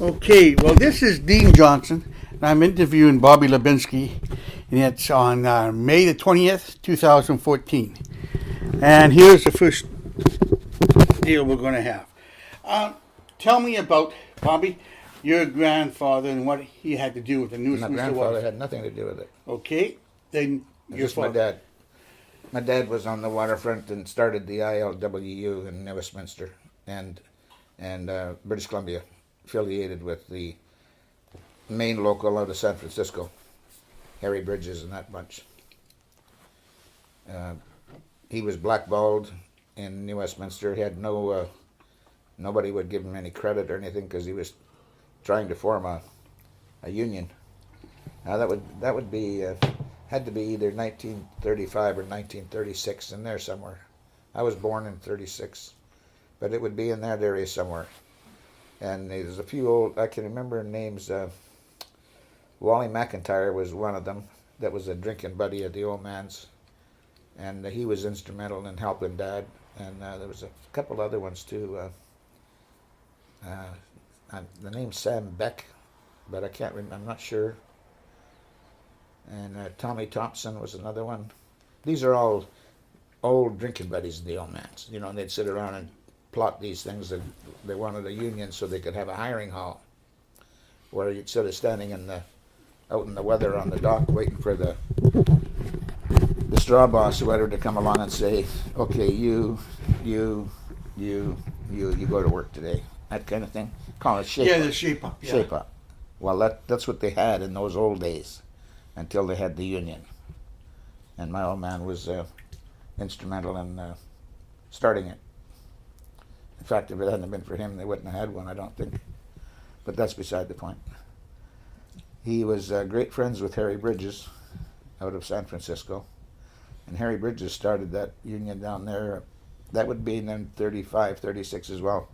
Okay, well, this is Dean Johnson, and I'm interviewing Bobby Labinsky, and it's on May the 20th, 2014. And here's the first deal we're going to have. Tell me about, Bobby, your grandfather and what he had to do with the news. My grandfather had nothing to do with it. Okay, then your Just my father. dad. My dad was on the waterfront and started the ILWU in Westminster and British Columbia, affiliated with the main local out of San Francisco, Harry Bridges and that bunch. He was blackballed in New Westminster. He had nobody would give him any credit or anything because he was trying to form a union. Now that would be had to be either 1935 or 1936, in there somewhere. I was born in 36, but it would be in that area somewhere. And there's a few old, I can remember names. Wally McIntyre was one of them. That was a drinking buddy of the old man's, and he was instrumental in helping Dad. And there was a couple other ones too. The name's Sam Beck, but I can't remember. I'm not sure. And Tommy Thompson was another one. These are all old drinking buddies of the old man's. You know, and they'd sit around and plot these things. That they wanted a union so they could have a hiring hall where you'd sort of standing out in the weather on the dock waiting for the straw boss or whatever to come along and say, okay, you go to work today. That kind of thing. Call it shape up. Yeah, the shape up. Yeah. Shape up. Well, that's what they had in those old days until they had the union. And my old man was instrumental in starting it. In fact, if it hadn't been for him, they wouldn't have had one, I don't think. But that's beside the point. He was great friends with Harry Bridges out of San Francisco. And Harry Bridges started that union down there. That would be in 35, 36 as well,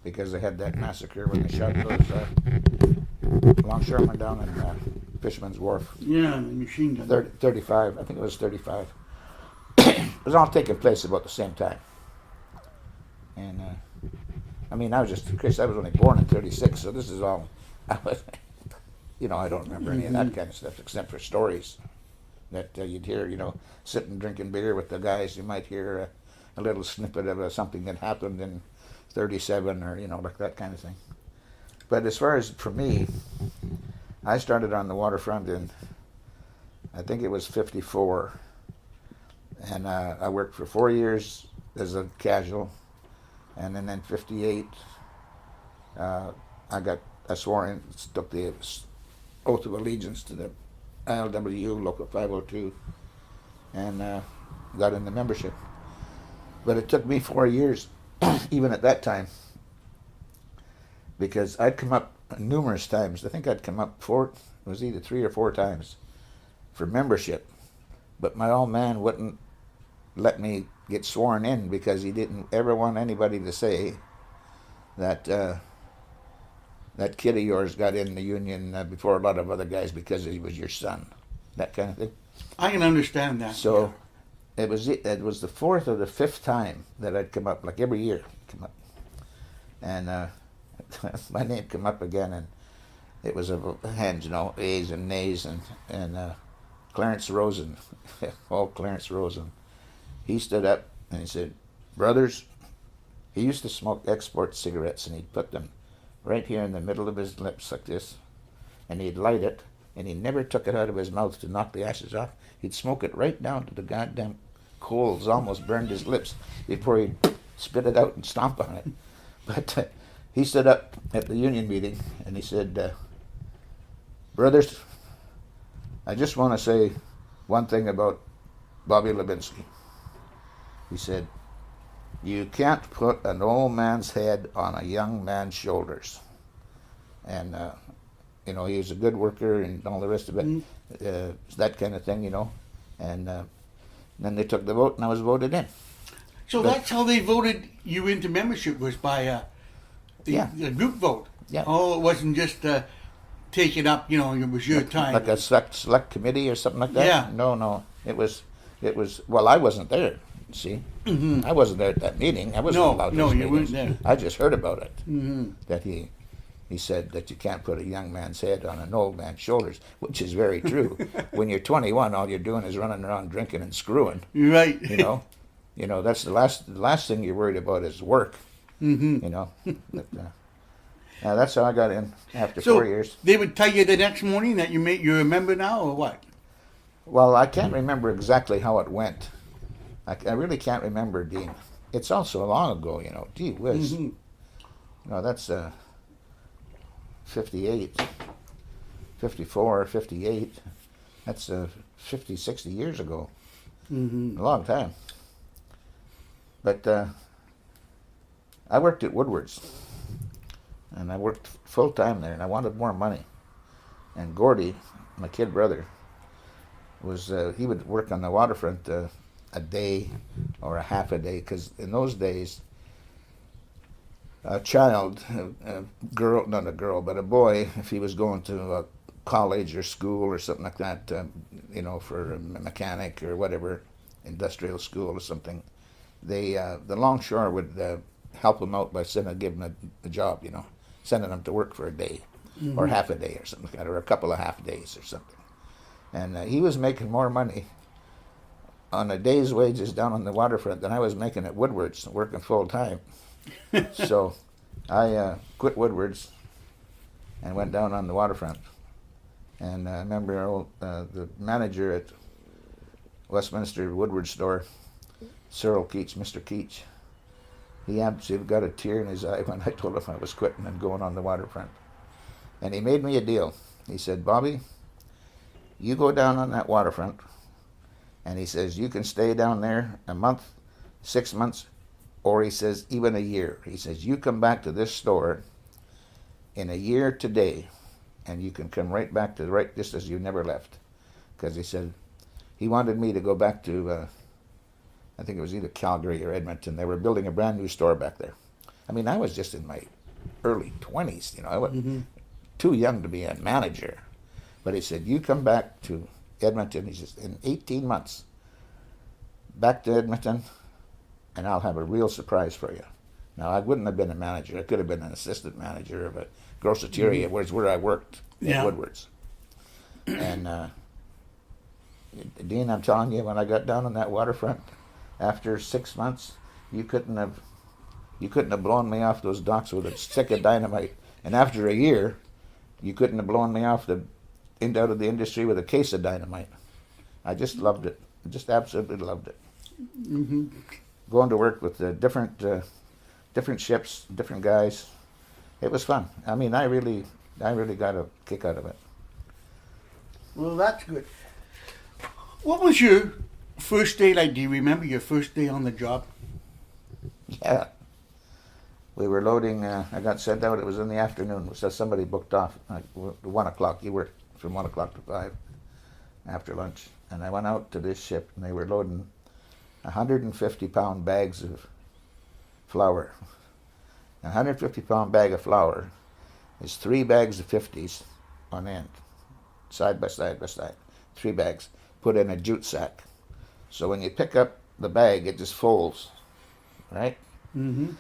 because they had that massacre when they shot those longshoremen down in Fisherman's Wharf. Yeah, the machine gun. 35, I think it was 35. It was all taking place about the same time. And I mean, I was only born in 36, so this is all, I don't remember any of that kind of stuff except for stories that you'd hear, sitting drinking beer with the guys. You might hear a little snippet of something that happened in 37 or, like that kind of thing. But as far as for me, I started on the waterfront in, I think it was 54. And I worked for 4 years as a casual. And then in 58, I swore in, took the oath of allegiance to the ILWU, Local 502, and got into membership. But it took me 4 years, even at that time, because I'd come up numerous times. I think I'd come up it was either 3 or 4 times for membership. But my old man wouldn't let me get sworn in because he didn't ever want anybody to say that that kid of yours got in the union before a lot of other guys because he was your son, that kind of thing. I can understand that. So it was the 4th or the 5th time that I'd come up, like every year, come up, and my name come up again, and it was a hands, A's and nays, and Clarence Rosen, Clarence Rosen. He stood up and he said, brothers, he used to smoke export cigarettes, and he'd put them right here in the middle of his lips like this, and he'd light it, and he never took it out of his mouth to knock the ashes off. He'd smoke it right down to the goddamn coals, almost burned his lips before he'd spit it out and stomp on it. But he stood up at the union meeting and he said, brothers, I just want to say one thing about Bobby Labinsky. He said, you can't put an old man's head on a young man's shoulders. And, he was a good worker and all the rest of it, that kind of thing, And then they took the vote and I was voted in. So that's how they voted you into membership, was by the group vote. Yeah. Oh, it wasn't just taken up, it was your time. Like a select committee or something like that? Yeah. No. It was, well, I wasn't there. See, I wasn't there at that meeting. I wasn't allowed to. No, you weren't there. I just heard about it. Mm-hmm. That he He said that you can't put a young man's head on an old man's shoulders, which is very true. When you're 21, all you're doing is running around drinking and screwing. Right. You know that's the last thing you're worried about is work. Mm-hmm. You know, but, that's how I got in after So 4 years. they would tell you the next morning that you remember now, or what? Well, I can't remember exactly how it went. I really can't remember, Dean. It's all so long ago, you know. Gee whiz. Mm-hmm. No, that's 58, 54, 58. That's 50, 60 years ago. Mm-hmm. A long time. But I worked at Woodward's. And I worked full time there, and I wanted more money. And Gordy, my kid brother, he would work on the waterfront a day or a half a day, because in those days, a child, a girl, not a girl, but a boy, if he was going to a college or school or something like that, you know, for a mechanic or whatever, industrial school or something, the longshore would help him out by giving him a job, you know, sending him to work for a day or half a day or something like that, or a couple of half days or something. And he was making more money on a day's wages down on the waterfront than I was making at Woodward's, working full time. So I quit Woodward's and went down on the waterfront. And I remember the manager at Westminster Woodward store, Cyril Keach, Mr. Keach, he absolutely got a tear in his eye when I told him I was quitting and going on the waterfront. And he made me a deal. He said, Bobby, you go down on that waterfront, and he says, you can stay down there a month, 6 months, or he says, even a year. He says, you come back to this store in a year today, and you can come right back to just as you never left. Because he said, he wanted me to go back to, I think it was either Calgary or Edmonton. They were building a brand new store back there. I mean, I was just in my early 20s, you know. I was too young to be a manager. But he said, you come back to Edmonton, he says, in 18 months, back to Edmonton, and I'll have a real surprise for you. Now, I wouldn't have been a manager. I could have been an assistant manager of a groceteria, where I worked at Woodward's. And, Dean, I'm telling you, when I got down on that waterfront, after 6 months, you couldn't have blown me off those docks with a stick of dynamite. And after a year, you couldn't have blown me off out of the industry with a case of dynamite. I just loved it. I just absolutely loved it. Mm-hmm. Going to work with different ships, different guys. It was fun. I mean, I really got a kick out of it. Well, that's good. What was your first day like? Do you remember your first day on the job? Yeah. We were loading, I got sent out, it was in the afternoon, so somebody booked off at 1 o'clock. You worked from 1 o'clock to 5 after lunch. And I went out to this ship, and they were loading 150-pound bags of flour. A 150-pound bag of flour is 3 bags of 50s on end, side by side by side. 3 bags, put in a jute sack. So when you pick up the bag, it just folds, right? Mm-hmm.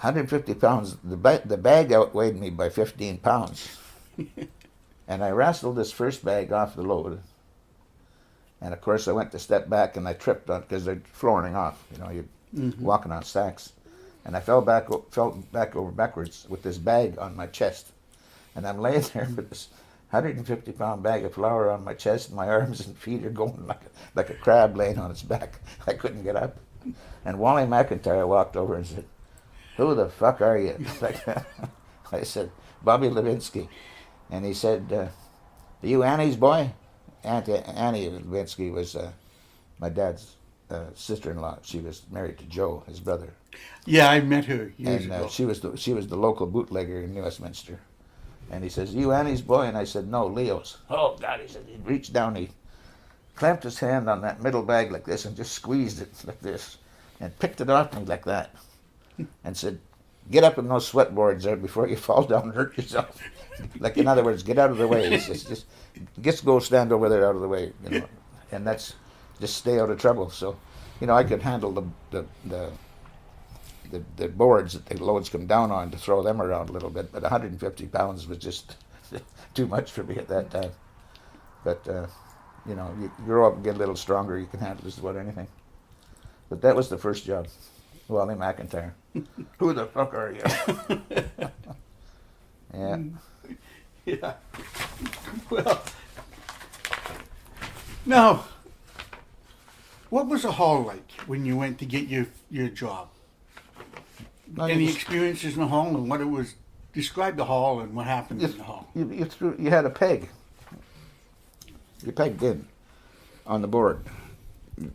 150 pounds, the bag outweighed me by 15 pounds. And I wrestled this first bag off the load. And of course I went to step back and I tripped on, because they're flooring off, you know, you're walking on stacks. And I fell backwards with this bag on my chest. And I'm laying there with this 150-pound bag of flour on my chest, and my arms and feet are going like a crab laying on its back. I couldn't get up. And Wally McIntyre walked over and said, "Who the fuck are you?" I said, "Bobby Labinsky." And he said, "Are you Annie's boy?" Annie Labinsky was my dad's sister-in-law. She was married to Joe, his brother. Yeah, I met her years ago. She was the local bootlegger in New Westminster. And he says, "You Annie's boy?" And I said, "No, Leo's." "Oh, God," he said. He reached down, he clamped his hand on that middle bag like this and just squeezed it like this and picked it off me like that and said, "Get up in those sweatboards there before you fall down and hurt yourself." Like, in other words, get out of the way. He says, just go stand over there out of the way, you know. And that's just stay out of trouble. So, you know, I could handle the the boards that the loads come down on to throw them around a little bit. But 150 pounds was just too much for me at that time. But you know, you grow up and get a little stronger, you can handle just about anything. But that was the first job. Wally McIntyre. Who the fuck are you? Yeah. Yeah. Well, now, what was the hall like when you went to get your job? No, Any you, experiences in the hall and what it was? Describe the hall and what happened in the hall. you had a peg. You pegged in on the board.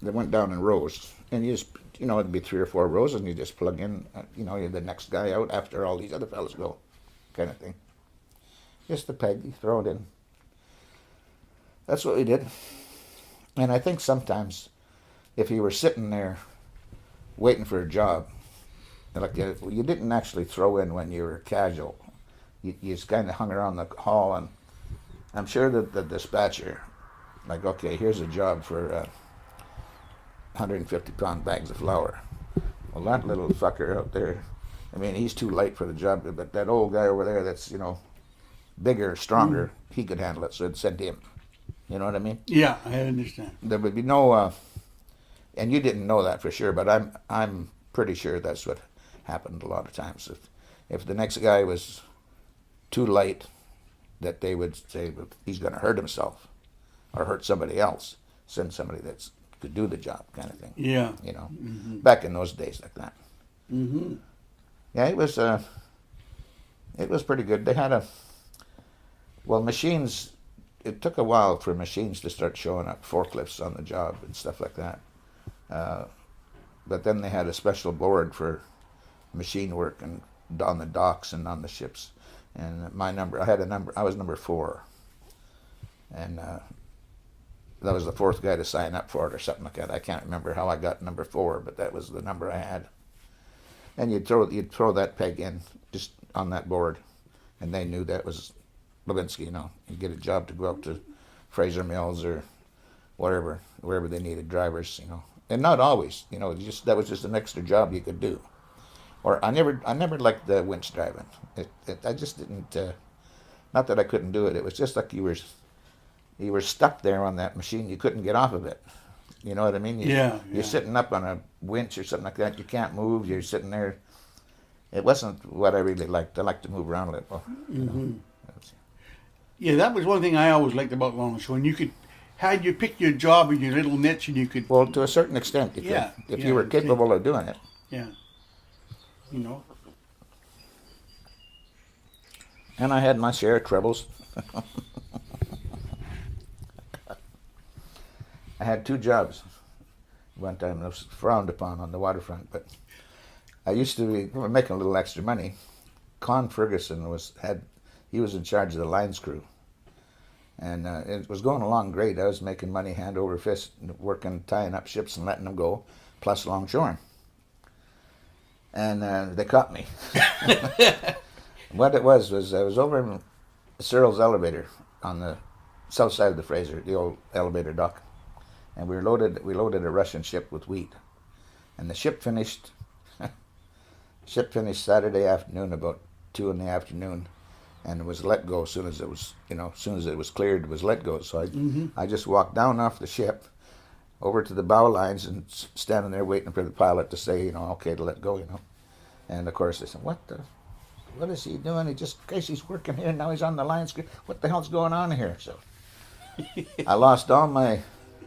They went down in rows, and you just, you know, it'd be 3 or 4 rows, and you just plug in, you know, you're the next guy out after all these other fellas go, kind of thing. Just a peg, you throw it in. That's what we did. And I think sometimes, if you were sitting there waiting for a job, like you didn't actually throw in when you were casual. You just kind of hung around the hall, and I'm sure that the dispatcher, like, okay, here's a job for 150-pound bags of flour. Well, that little fucker out there, I mean, he's too light for the job, but that old guy over there that's, you know, bigger, stronger, he could handle it, so it sent him. You know what I mean? Yeah, I understand. There would be no, and you didn't know that for sure, but I'm pretty sure that's what happened a lot of times. If the next guy was too light, that they would say, well, he's going to hurt himself or hurt somebody else. Send somebody that could do the job, kind of thing. Yeah. You know, Mm-hmm. back in those days like that. Mm-hmm. Yeah, it was pretty good. They had machines. It took a while for machines to start showing up, forklifts on the job and stuff like that. But then they had a special board for machine work and on the docks and on the ships. And I was number 4. And that was the 4th guy to sign up for it or something like that. I can't remember how I got number 4, but that was the number I had. And you'd throw that peg in just on that board, and they knew that was Labinsky. You know, you get a job to go up to Fraser Mills or wherever they needed drivers. You know, and not always. You know, that was just an extra job you could do. Or I never liked the winch driving. I just didn't. Not that I couldn't do it. It was just like you were stuck there on that machine. You couldn't get off of it. You know what I mean? You're sitting up on a winch or something like that. You can't move. You're sitting there. It wasn't what I really liked. I liked to move around a little. You know? Mm-hmm. Yeah, that was one thing I always liked about longshore. And you pick your job and your little niche, and you could. Well, to a certain extent, you could, if you were capable of doing it. Yeah. You know. And I had my share of troubles. I had 2 jobs one time. It was frowned upon on the waterfront, but I used to be making a little extra money. Con Ferguson was in charge of the lines crew, and it was going along great. I was making money hand over fist, working, tying up ships and letting them go, plus longshoring. And they caught me. What it was I was over in Searles Elevator on the south side of the Fraser, the old elevator dock. And we loaded a Russian ship with wheat, and the ship finished Saturday afternoon about 2 in the afternoon, and it was let go as soon as it was cleared. It was let go. So I just walked down off the ship, over to the bow lines, and standing there waiting for the pilot to say, okay, to let go, And of course they said, what is he doing? He's working here, now he's on the line. What the hell's going on here? So I lost all my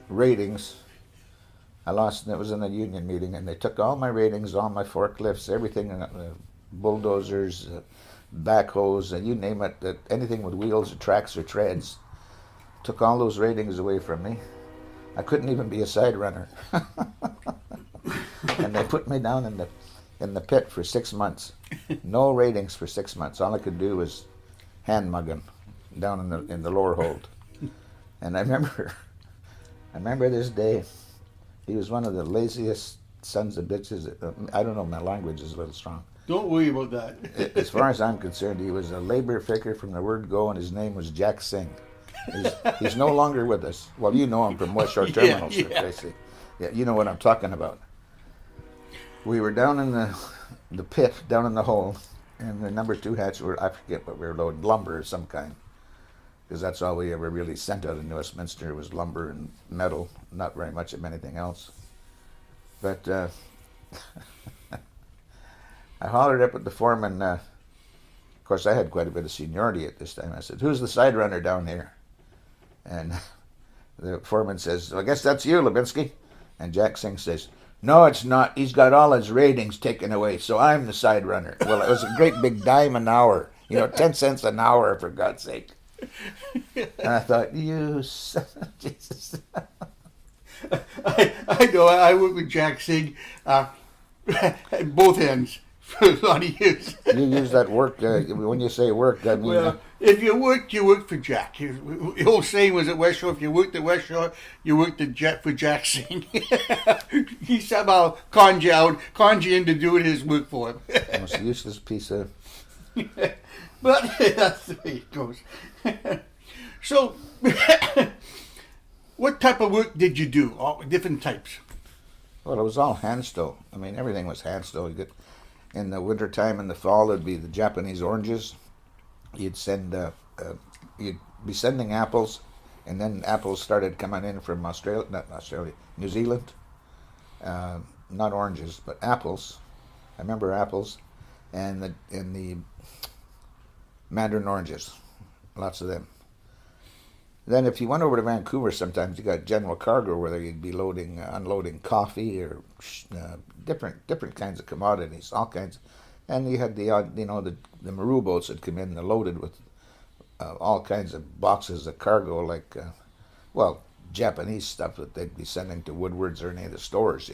ratings. It was in a union meeting, and they took all my ratings, all my forklifts, everything, bulldozers, backhoes, and you name it, anything with wheels or tracks or treads. Took all those ratings away from me. I couldn't even be a side runner. And they put me down in the pit for 6 months. No ratings for 6 months. All I could do was hand mug him down in the lower hold. And I remember this day. He was one of the laziest sons of bitches. I don't know, my language is a little strong. Don't worry about that. As far as I'm concerned, he was a labor faker from the word go, and his name was Jack Singh. He's no longer with us. Well, you know him from West Shore Terminals, basically. Yeah, you know what I'm talking about. We were down in the pit down in the hole, and the number 2 hatch were, I forget what we were loading, lumber of some kind, because that's all we ever really sent out in Westminster was lumber and metal, not very much of anything else. But I hollered up at the foreman. Of course, I had quite a bit of seniority at this time. I said, "Who's the side runner down here?" And the foreman says, "I guess that's you, Labinsky." And Jack Singh says, "No, it's not. He's got all his ratings taken away, so I'm the side runner." Well, it was a great big dime an hour, 10 cents an hour, for God's sake. And I thought, you son of Jesus. I know. I worked with Jack Singh at both ends for a lot of years. You use that work, when you say work, I mean... Well, if you worked for Jack. The whole saying was at West Shore, if you worked at West Shore, you worked for Jack Singh. He somehow conned you into doing his work for him. Most useless piece of... But that's the way it goes. So, what type of work did you do? All different types. Well, it was all hand stow. I mean, everything was hand stow. In the wintertime and the fall, it'd be the Japanese oranges. You'd be sending apples, and then apples started coming in from New Zealand. Not oranges, but apples. I remember apples, and the mandarin oranges, lots of them. Then if you went over to Vancouver, sometimes you got general cargo where you'd be unloading coffee or different kinds of commodities, all kinds. And you had the odd, the Maru boats that come in, they're loaded with all kinds of boxes of cargo, like, Japanese stuff that they'd be sending to Woodward's or any of the stores,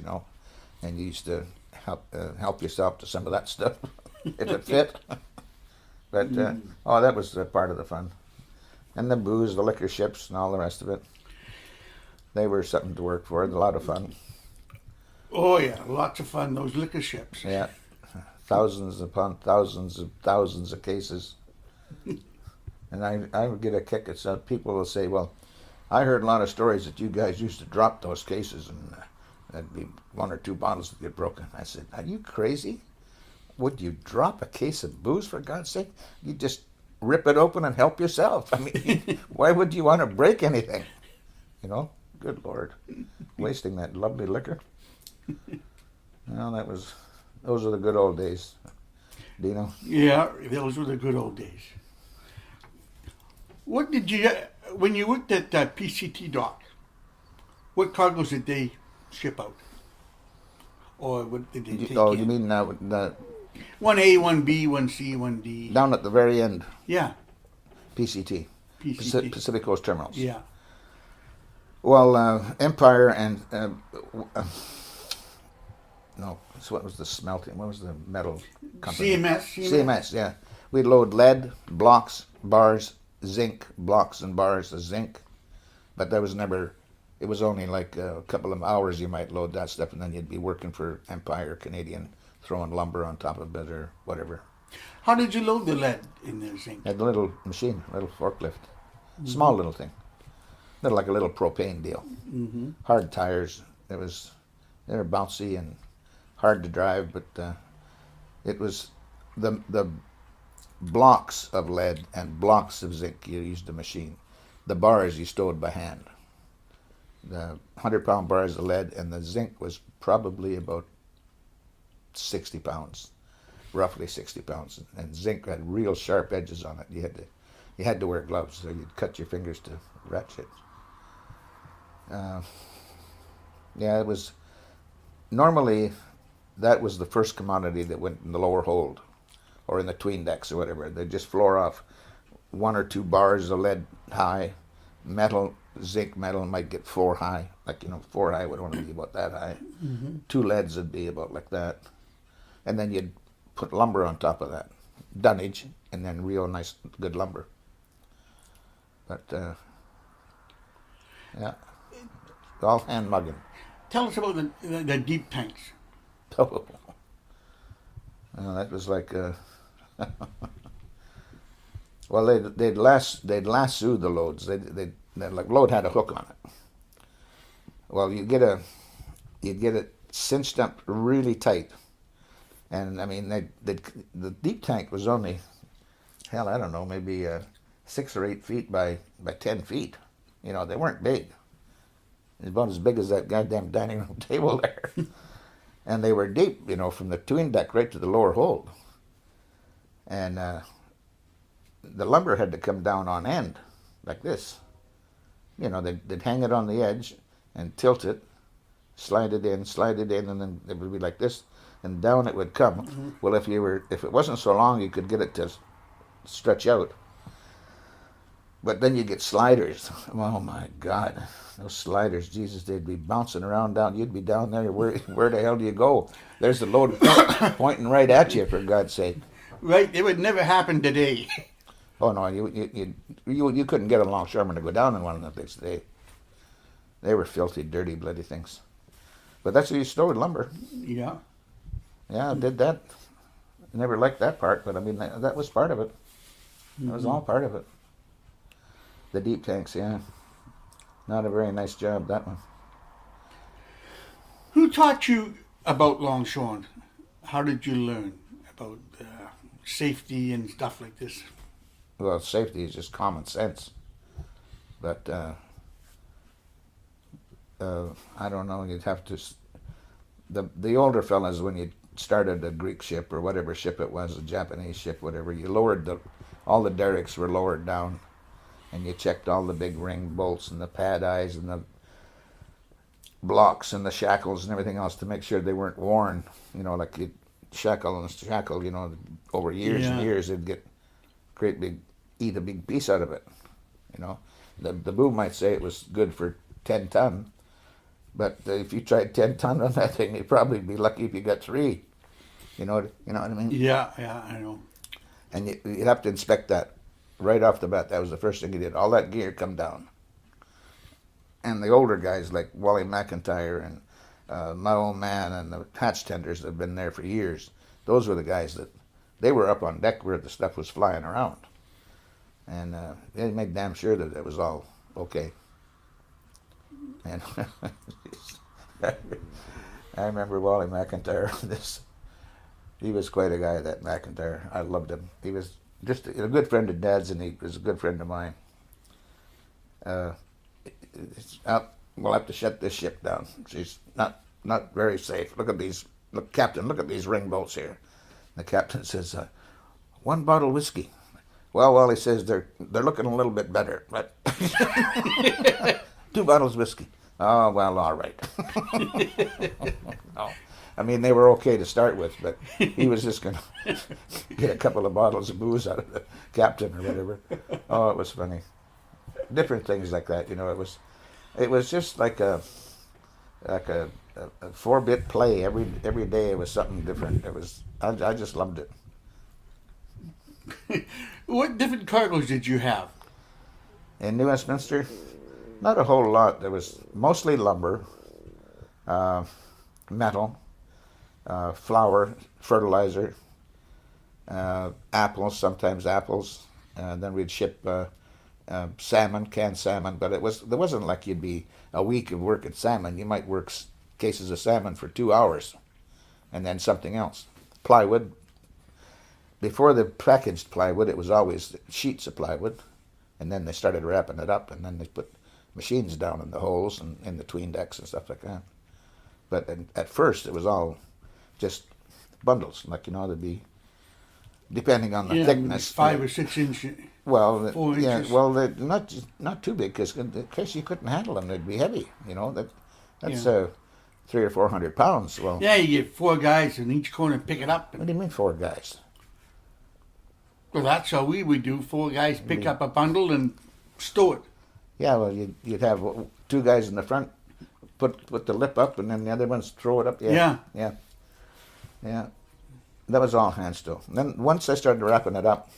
And you used to help yourself to some of that stuff if it fit. But, that was part of the fun. And the booze, the liquor ships, and all the rest of it. They were something to work for, a lot of fun. Oh, yeah, lots of fun, those liquor ships. Yeah, thousands upon thousands of cases. And I would get a kick at some people will say, "Well, I heard a lot of stories that you guys used to drop those cases, and there'd be 1 or 2 bottles that get broken." I said, "Are you crazy? Would you drop a case of booze, for God's sake? You just rip it open and help yourself. I mean, why would you want to break anything? Good Lord, wasting that lovely liquor." Well, those were the good old days, Dino. Yeah, those were the good old days. What did you, when you worked at PCT dock, what cargoes did they ship out? Or what did they take in? You mean the 1A, 1B, 1C, 1D? down at the very end? Yeah. PCT. PCT. Pacific Coast Terminals. Yeah. Well, Empire and no, so what was the smelting? What was the metal company? CMS, yeah. We'd load lead, blocks, bars, zinc, blocks and bars of zinc. But that was never, it was only like a couple of hours you might load that stuff, and then you'd be working for Empire Canadian, throwing lumber on top of it or whatever. How did you load the lead in the zinc? Had a little machine, a little forklift. Small little thing. Like a little propane deal. Mm-hmm. Hard tires. They were bouncy and hard to drive, but it was the blocks of lead and blocks of zinc. You used a machine. The bars you stowed by hand. The 100-pound bars of lead and the zinc was probably about 60 pounds, roughly 60 pounds. And zinc had real sharp edges on it. You had to wear gloves, so you'd cut your fingers to ratchet. It was normally that was the first commodity that went in the lower hold or in the tween decks or whatever. They'd just floor off 1 or 2 bars of lead high. Zinc metal might get 4 high. 4 high would only be about that high. Mm-hmm. 2 leads would be about like that. And then you'd put lumber on top of that. Dunnage, and then real nice, good lumber. But, all hand mugging. Tell us about the deep tanks. Oh, that was like, well, they'd lasso the loads. They'd like load had a hook on it. Well, you'd get it cinched up really tight, And I mean, the deep tank was only, hell, I don't know, maybe 6 or 8 feet by 10 feet. You know, they weren't big. It's about as big as that goddamn dining room table there. And they were deep, you know, from the tween deck right to the lower hold. And the lumber had to come down on end, like this. You know, they'd hang it on the edge and tilt it, slide it in, and then it would be like this, and down it would come. Mm-hmm. Well, if it wasn't so long, you could get it to stretch out. But then you get sliders. Oh my God, those sliders! Jesus, they'd be bouncing around down. You'd be down there. Where the hell do you go? There's the load pointing right at you, for God's sake. Right, it would never happen today. Oh no, you couldn't get a longshoreman to go down in one of them things today. They were filthy, dirty, bloody things. But that's how you stored lumber. Yeah. Yeah, I did that. I never liked that part, but I mean that was part of it. That was all part of it. The deep tanks, yeah. Not a very nice job, that one. Who taught you about longshoring? How did you learn about safety and stuff like this? Well, safety is just common sense. But I don't know, you'd have to... The older fellas, when you started a Greek ship or whatever ship it was, a Japanese ship, whatever, you lowered all the derricks were lowered down, and you checked all the big ring bolts and the pad eyes and the blocks and the shackles and everything else to make sure they weren't worn. You know, like you shackle, you know, over years and years, it'd get eat a big piece out of it. You know, the boom might say it was good for 10 ton, but if you tried 10 ton on that thing, you'd probably be lucky if you got 3. You know what I mean? Yeah, I know. And you'd have to inspect that right off the bat. That was the first thing you did. All that gear come down. And the older guys like Wally McIntyre and my old man and the hatch tenders that have been there for years, those were the guys that, they were up on deck where the stuff was flying around. And they made damn sure that it was all okay. And I remember Wally McIntyre. He was quite a guy, that McIntyre. I loved him. He was just a good friend of Dad's, and he was a good friend of mine. We'll have to shut this ship down. She's not very safe. Look, Captain, look at these ring bolts here. The captain says, 1 bottle whiskey. Well, he says they're looking a little bit better, but 2 bottles whiskey. Oh, well, all right. No. I mean, they were okay to start with, but he was just going to get a couple of bottles of booze out of the captain or whatever. Oh, it was funny. Different things like that, you know. It was just like a 4-bit play. Every day it was something different. I just loved it. What different cargoes did you have? In New Westminster, not a whole lot. There was mostly lumber, metal, flour, fertilizer, apples, sometimes apples. Then we'd ship salmon, canned salmon, but there wasn't like you'd be a week of work at salmon. You might work cases of salmon for 2 hours, and then something else. Plywood. Before the packaged plywood, it was always sheets of plywood, and then they started wrapping it up, and then they put machines down in the holes and in the tween decks and stuff like that. But at first, it was all just bundles, like, you know, there'd be, depending on the thickness. 5 or 6 inches. Well, 4 inches. Well, they're not too big, because in case you couldn't handle them, they'd be heavy. You know, that's 300 or 400 pounds. Well, yeah, you get 4 guys in each corner pick it up. What do you mean 4 guys? Well, that's how we would do. 4 guys pick up a bundle and stow it. Yeah, well, you'd have 2 guys in the front put the lip up, and then the other ones throw it up. Yeah. That was all hand stow. Then once I started wrapping it up,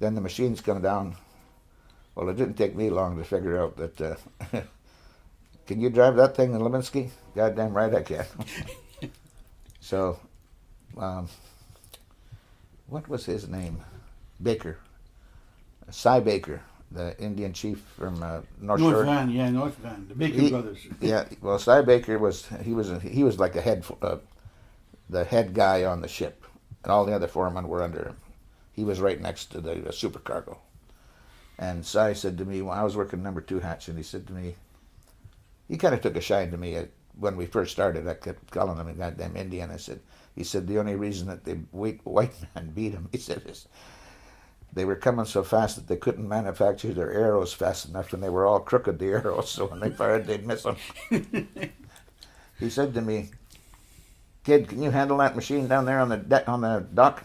then the machines come down. Well, it didn't take me long to figure out that. Can you drive that thing in Labinsky? Goddamn right I can. So, what was his name? Baker. Cy Baker, the Indian chief from North Shore. North Van, the Baker brothers. Yeah, well, Cy Baker was like a head the head guy on the ship, and all the other foremen were under him. He was right next to the supercargo. And Cy said to me, when I was working number 2 hatch, and he said to me, he kind of took a shine to me when we first started. I kept calling him a goddamn Indian. He said the only reason that the white man beat him, he said, is they were coming so fast that they couldn't manufacture their arrows fast enough, and they were all crooked, the arrows, so when they fired, they'd miss them. He said to me, "Kid, can you handle that machine down there on the dock?"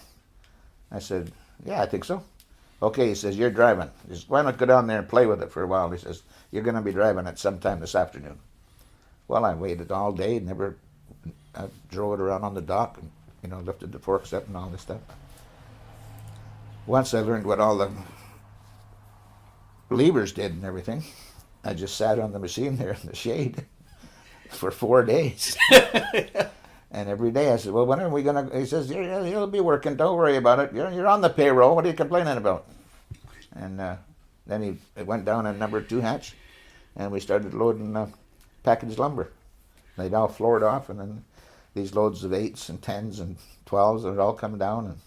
I said, "Yeah, I think so." "Okay," he says, "you're driving. He says, why not go down there and play with it for a while?" He says, "You're going to be driving it sometime this afternoon." Well, I waited all day, I drove it around on the dock and, lifted the forks up and all this stuff. Once I learned what all the levers did and everything, I just sat on the machine there in the shade for 4 days. And every day I said, "Well, when are we going to..." He says, "You'll be working. Don't worry about it. You're on the payroll. What are you complaining about?" And then he went down in number 2 hatch, and we started loading packaged lumber. They'd all floored off, and then these loads of 8s and 10s and 12s would all come down, and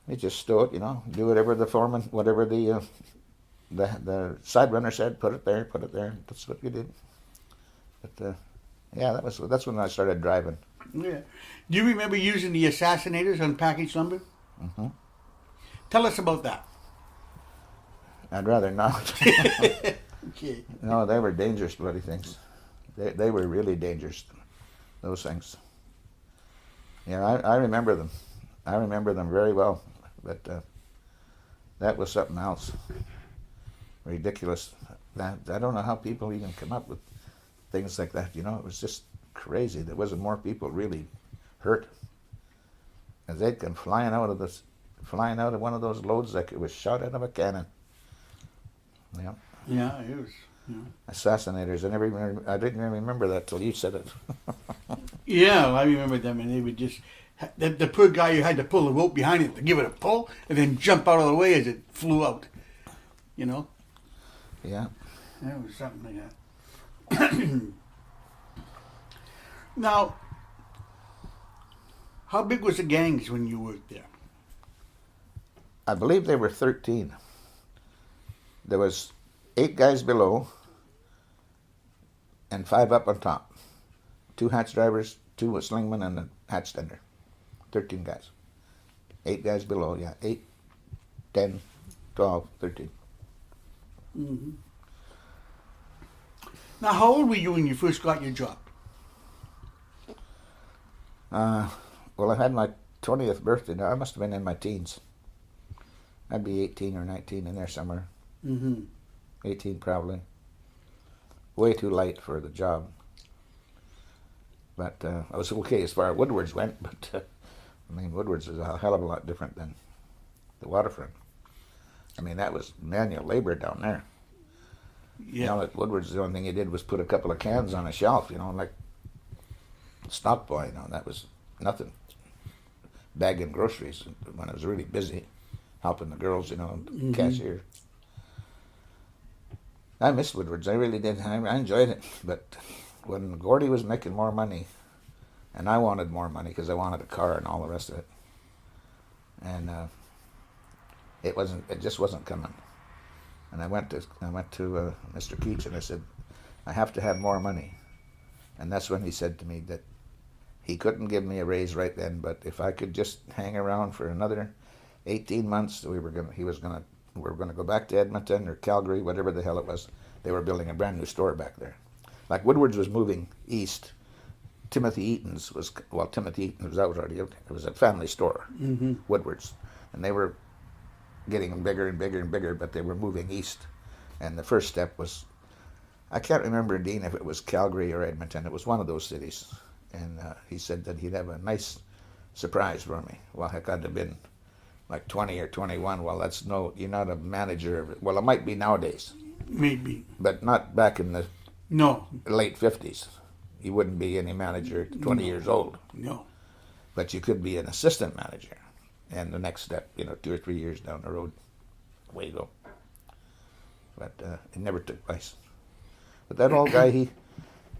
we just stow it, do whatever the foreman, whatever the side runner said, put it there. That's what we did. But yeah, that's when I started driving. Yeah. Do you remember using the assassinators on packaged lumber? Mm-hmm. Tell us about that. I'd rather not. Okay. No, they were dangerous bloody things. They were really dangerous, those things. Yeah, I remember them. I remember them very well. But that was something else. Ridiculous. I don't know how people even come up with things like that. It was just crazy. There wasn't more people really hurt. And they'd come flying out of one of those loads like it was shot out of a cannon. Yeah. Yeah, it was. Yeah. Assassinators. I didn't even remember that till you said it. Yeah, I remember them, and they would just... The poor guy who had to pull the rope behind it to give it a pull, and then jump out of the way as it flew out. Yeah. That was something like that. Now, how big was the gangs when you worked there? I believe they were 13. There was 8 guys below and 5 up on top. 2 hatch drivers, 2 slingmen, and a hatch tender. 13 guys. 8 guys below, yeah. 8, 10, 12, 13. Mm-hmm. Now, how old were you when you first got your job? Well, I had my 20th birthday. Now, I must have been in my teens. I'd be 18 or 19 in there somewhere. Mm-hmm. 18 probably. Way too light for the job. But I was okay as far as Woodward's went, but Woodward's is a hell of a lot different than the waterfront. That was manual labor down there. Yeah. At Woodward's, the only thing he did was put a couple of cans on a shelf, like stock boy, that was nothing. Bagging groceries when I was really busy, helping the girls, Mm-hmm. cashier. I missed Woodward's, I really did. I enjoyed it, but when Gordy was making more money, and I wanted more money because I wanted a car and all the rest of it, and it just wasn't coming. And I went to Mr. Keach and I said, "I have to have more money." And that's when he said to me that he couldn't give me a raise right then, but if I could just hang around for another 18 months, we were going to go back to Edmonton or Calgary, whatever the hell it was. They were building a brand new store back there. Like Woodward's was moving east. Timothy Eaton's Timothy Eaton was out already. It was a family store, Mm-hmm. Woodward's. And they were getting bigger and bigger and bigger, but they were moving east. And the first step was, I can't remember, Dean, if it was Calgary or Edmonton. It was one of those cities. And he said that he'd have a nice surprise for me. Well, heck, I'd have been like 20 or 21. Well, you're not a manager of it. Well, it might be nowadays. Maybe. But not back in the No. late 50s. You wouldn't be any manager at 20 years old. No. But you could be an assistant manager. And the next step, 2 or 3 years down the road, away you go. But it never took place. But that old guy,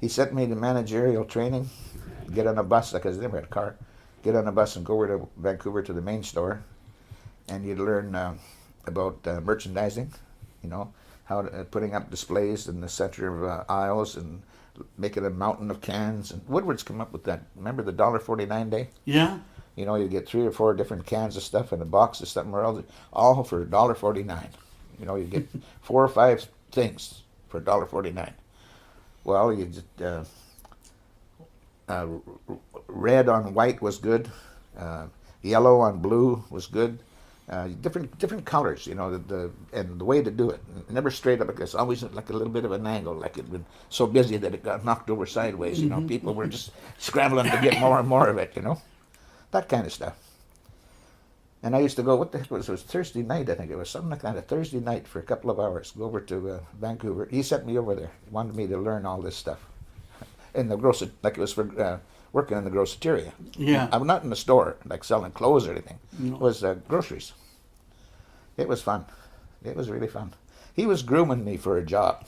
he sent me to managerial training get on a bus, because I never had a car. Get on a bus and go over to Vancouver to the main store, and you'd learn about merchandising, how to, putting up displays in the center of aisles and making a mountain of cans. And Woodward's come up with that. Remember the $1.49 day? Yeah. You get 3 or 4 different cans of stuff in a box of something or else, all for $1.49. You get 4 or 5 things for $1.49. Well, you just red on white was good, yellow on blue was good. Different colors, and the way to do it. Never straight up, because always like a little bit of an angle, like it'd been so busy that it got knocked over sideways. People were just scrambling to get more and more of it. That kind of stuff. And I used to go. What the heck was it? It was Thursday night, I think it was something like that. A Thursday night for a couple of hours. Go over to Vancouver. He sent me over there. He wanted me to learn all this stuff in the like it was for working in the groceria. Yeah. I'm not in the store, like selling clothes or anything. No. It was groceries. It was fun. It was really fun. He was grooming me for a job,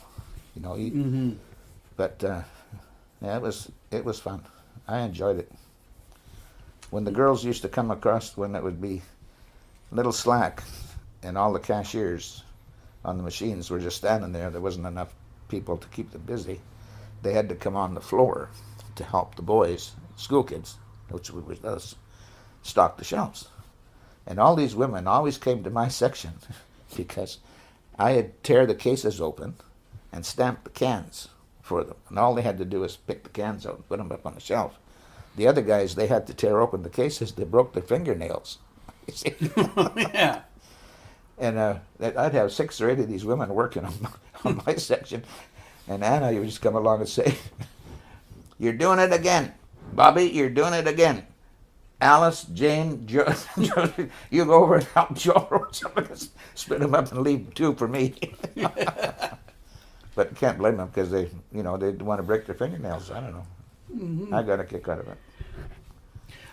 But yeah, it was fun. I enjoyed it. When the girls used to come across, when it would be a little slack, and all the cashiers on the machines were just standing there wasn't enough people to keep them busy. They had to come on the floor to help the boys, school kids, which was us, stock the shelves. And all these women always came to my section because I'd tear the cases open and stamp the cans for them. And all they had to do was pick the cans out and put them up on the shelf. The other guys, they had to tear open the cases. They broke their fingernails. You see? Yeah. And I'd have 6 or 8 of these women working on my section. And Anna would just come along and say, "You're doing it again. Bobby, you're doing it again. Alice, Jane, Joe, you go over and help Joe split them up and leave 2 for me." But can't blame them, because they want to break their fingernails. I don't know. Mm-hmm. I got a kick out of it.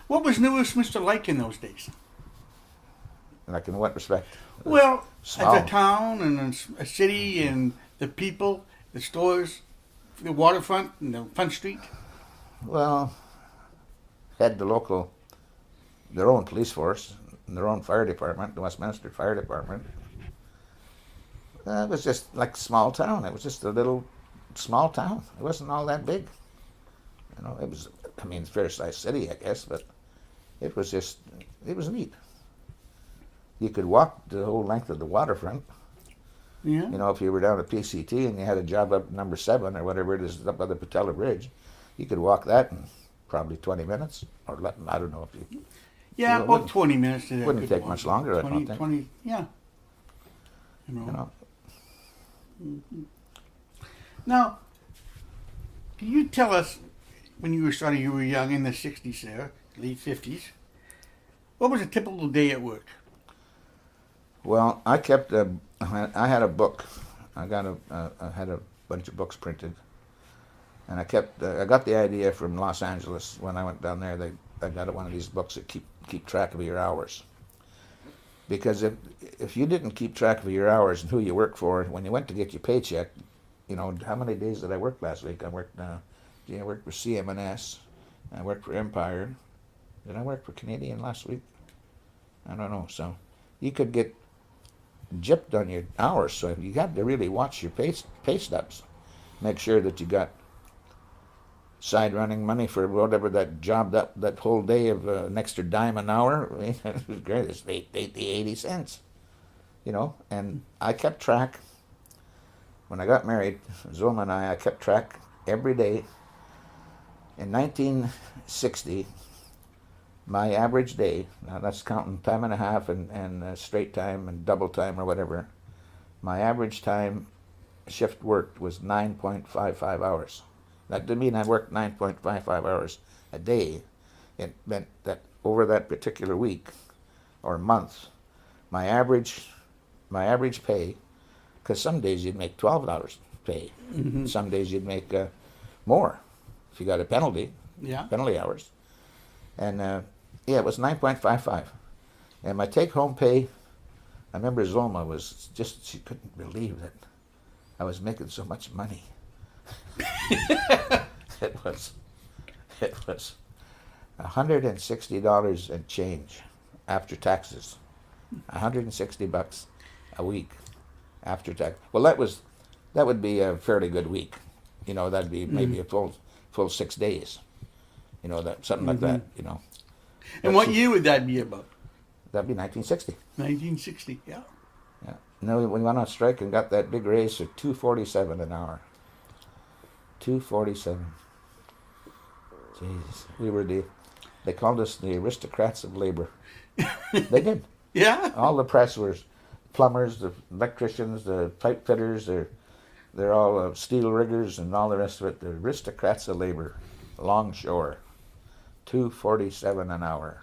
What was New Westminster like in those days? Like in what respect? Well, Small. as a town and a city, and the people, the stores, the waterfront, and the Front Street. Well, had their own police force, and their own fire department, the Westminster Fire Department. It was just like a small town. It was just a little small town. It wasn't all that big. It was, fair-sized city, I guess, but it was neat. You could walk the whole length of the waterfront. Yeah. If you were down at PCT and you had a job up number 7 or whatever it is up by the Patella Bridge, you could walk that in probably 20 minutes, or I don't know if you... Yeah, about 20 minutes. Wouldn't take much longer, I don't think. 20, yeah. Mm-hmm. Now, can you tell us, when you were young in the 60s there, late 50s, what was a typical day at work? Well, I had a book. I had a bunch of books printed, and I got the idea from Los Angeles when I went down there. I got one of these books that keep track of your hours. Because if you didn't keep track of your hours and who you work for, when you went to get your paycheck, how many days did I work last week? I worked for CM&S. I worked for Empire. Did I work for Canadian last week? I don't know. So you could get gypped on your hours. So you got to really watch your pay stubs. Make sure that you got side running money for whatever that job that whole day of an extra dime an hour. It was great. It's 80 cents. And I kept track. When I got married, Zoma and I kept track every day. In 1960, my average day, now that's counting time and a half and straight time and double time or whatever, my average time shift worked was 9.55 hours. That didn't mean I worked 9.55 hours a day. It meant that over that particular week or month, my average pay, because some days you'd make $12 pay, mm-hmm. Some days you'd make more if you got a penalty hours. And it was 9.55. And my take-home pay, I remember Zoma she couldn't believe that I was making so much money. It was $160 and change after taxes. $160 a week after tax. Well, that would be a fairly good week. You know, that'd be maybe a full 6 days. You know, that something like that. You know. And what year would that be about? That'd be 1960. 1960. Yeah. Yeah. No, we went on strike and got that big raise to $2.47 an hour. $2.47. Jesus, we were they called us the aristocrats of labor. They did. Yeah. All the press were plumbers, the electricians, the pipe fitters. They're all steel riggers and all the rest of it. The aristocrats of labor, longshore, $2.47 an hour.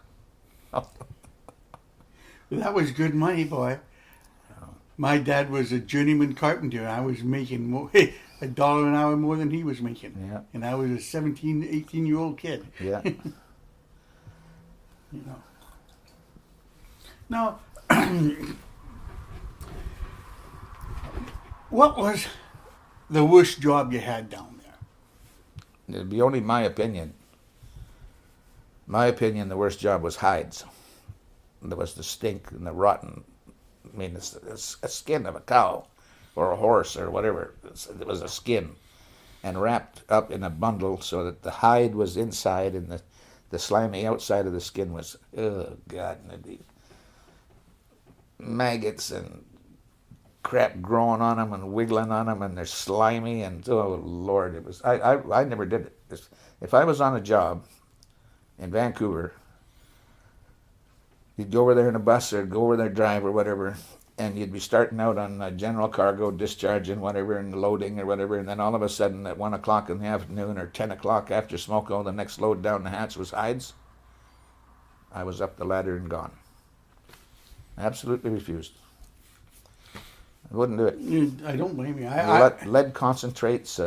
That was good money, boy. My dad was a journeyman carpenter. I was making more, $1 an hour more than he was making. Yeah. And I was a 17, 18-year-old kid. Yeah. You know. Now, what was the worst job you had down there? It'd be only my opinion. My opinion, the worst job was hides. There was the stink and the rotten. I mean, it's a skin of a cow or a horse or whatever. It was a skin and wrapped up in a bundle so that the hide was inside and the slimy outside of the skin was, oh, God, and there'd be maggots and crap growing on them and wiggling on them, and they're slimy, and oh, Lord, it was, I never did it. If I was on a job in Vancouver, you'd go over there in a bus or go over there drive or whatever, and you'd be starting out on a general cargo, discharging whatever and loading or whatever, and then all of a sudden at 1 o'clock in the afternoon or 10 o'clock after Smoko, the next load down the hatch was hides. I was up the ladder and gone. Absolutely refused. I wouldn't do it. I don't blame you. Lead concentrates,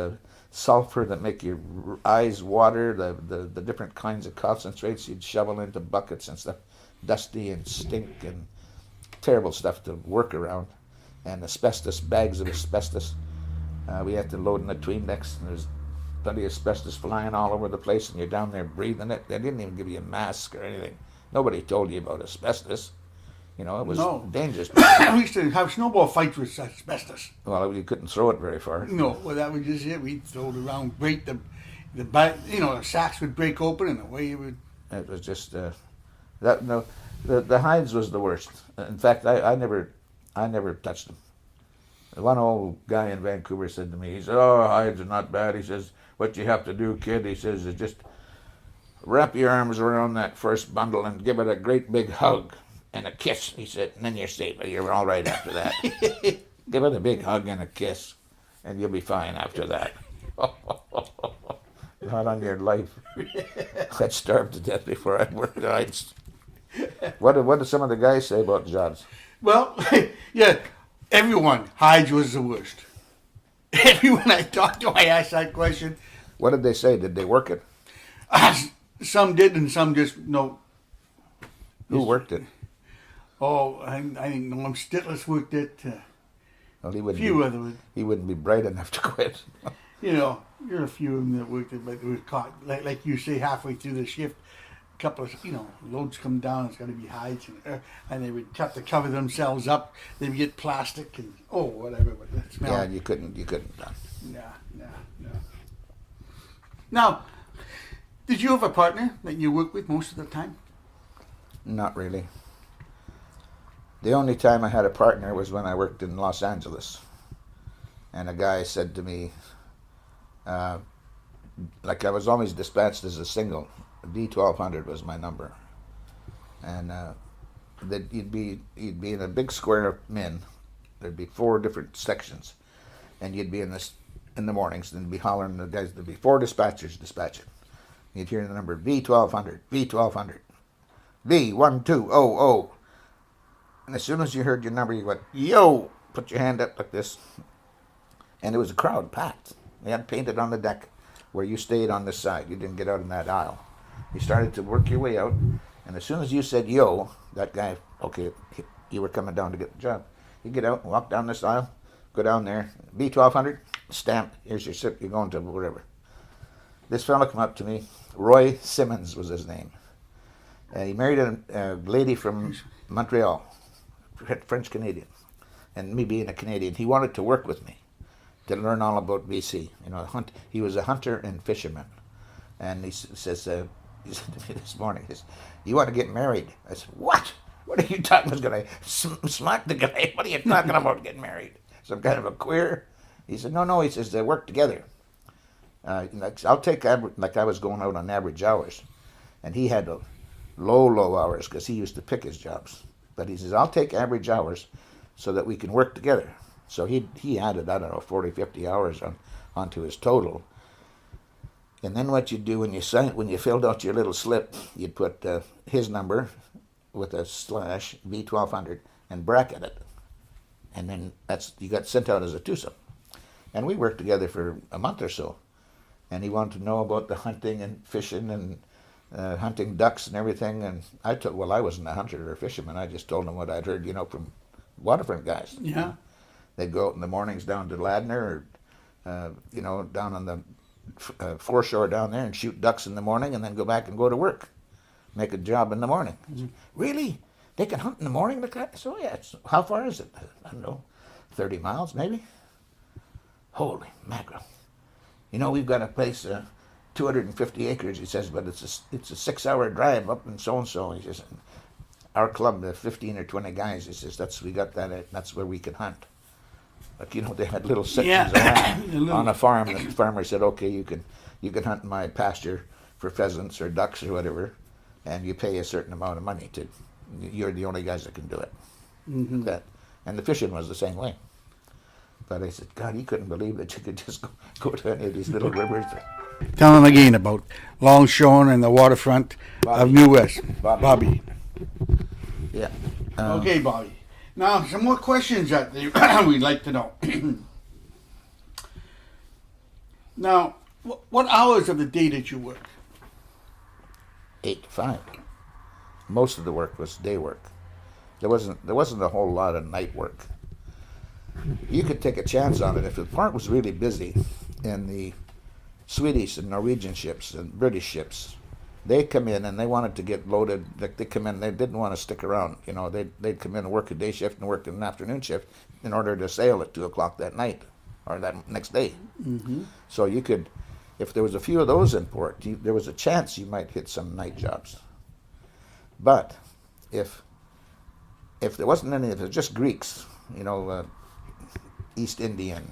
sulfur that make your eyes water, the different kinds of concentrates you'd shovel into buckets and stuff, dusty and stink and terrible stuff to work around, and asbestos, bags of asbestos. We had to load in the Tweendex, and there's plenty of asbestos flying all over the place, and you're down there breathing it. They didn't even give you a mask or anything. Nobody told you about asbestos. You know, it was dangerous. We used to have snowball fights with asbestos. Well, you couldn't throw it very far. No, well, that was just it. We'd throw it around, break the sacks would break open, and away it would. It was just the hides was the worst. In fact, I never touched them. One old guy in Vancouver said to me, he said, "Oh, hides are not bad." He says, "What you have to do, kid," he says, "is just wrap your arms around that first bundle and give it a great big hug and a kiss," he said, "and then you're safe. You're all right after that." Give it a big hug and a kiss, and you'll be fine after that. Not on your life. I'd starve to death before I'd work hides. What did some of the guys say about jobs? Well, yeah, everyone, hides was the worst. Everyone I talked to, I asked that question. What did they say? Did they work it? Some did, and some just no. Who worked it? Oh, I think Norm Stittless worked it. Well, A few other ones. He wouldn't be bright enough to quit. You know, there are a few of them that worked it, but they were caught, like you say, halfway through the shift. A couple of, loads come down, it's got to be hides, and they would have to cover themselves up. They would get plastic and, whatever. But the smell. Yeah, you couldn't. No. Now, did you have a partner that you worked with most of the time? Not really. The only time I had a partner was when I worked in Los Angeles. And a guy said to me, like I was always dispatched as a single. D1200 was my number. And that you'd be in a big square of men. There'd be 4 different sections. And you'd be in the mornings, and they'd be hollering, the guys, there'd be 4 dispatchers dispatching. You'd hear the number V1200, V1200, V1200. And as soon as you heard your number, you went, yo, put your hand up like this. And it was a crowd, packed. They had painted on the deck where you stayed on this side. You didn't get out in that aisle. You started to work your way out, and as soon as you said, yo, that guy, okay, you were coming down to get the job. You get out and walk down this aisle, go down there, B1200, stamp, here's your sip, you're going to wherever. this fellow came up to me. Roy Simmons was his name. And he married a lady from Montreal, French Canadian. And me being a Canadian, he wanted to work with me to learn all about BC. He was a hunter and fisherman. And he says, he said to me this morning, he says, "You want to get married?" I said, "What? What are you talking about?" I smacked the guy. "What are you talking about getting married? Some kind of a queer?" He said, "No." He says, "They work together. I'll take, like I was going out on average hours." And he had low hours because he used to pick his jobs. But he says, "I'll take average hours so that we can work together." So he added, I don't know, 40, 50 hours onto his total. And then what you'd do when you filled out your little slip, you'd put his number with a slash, V1200, and bracket it. And then you got sent out as a twosome. And we worked together for a month or so. And he wanted to know about the hunting and fishing and hunting ducks and everything. And I wasn't a hunter or a fisherman. I just told him what I'd heard, from waterfront guys. Yeah. They'd go out in the mornings down to Ladner or, down on the foreshore down there and shoot ducks in the morning and then go back and go to work. Make a job in the morning. Mm-hmm. "Really? They can hunt in the morning like that?" So, yeah. How far is it? I don't know, 30 miles maybe? Holy mackerel. We've got a place, 250 acres, he says, but it's a 6-hour drive up and so-and-so. He says, "Our club, the 15 or 20 guys," he says, we got that, that's where we can hunt. Like, they had little sections around on a farm. The farmer said, "Okay, you can hunt in my pasture for pheasants or ducks or whatever, and you pay a certain amount of money you're the only guys that can do it." Mm-hmm. And the fishing was the same way. But I said, God, he couldn't believe that you could just go to any of these little rivers. Tell him again about Longshore and the waterfront of New West. Bobby. Yeah. Okay, Bobby. Now, some more questions that we'd like to know. Now, what hours of the day did you work? 8 to 5. Most of the work was day work. There wasn't a whole lot of night work. You could take a chance on it if the port was really busy, and the Swedish and Norwegian ships and British ships, they come in and they wanted to get loaded. They come in, they didn't want to stick around. They'd come in and work a day shift and work an afternoon shift in order to sail at 2 o'clock that night or that next day. Mm-hmm. So you could, if there was a few of those in port, there was a chance you might hit some night jobs. But if there wasn't any, if it was just Greeks, East Indian,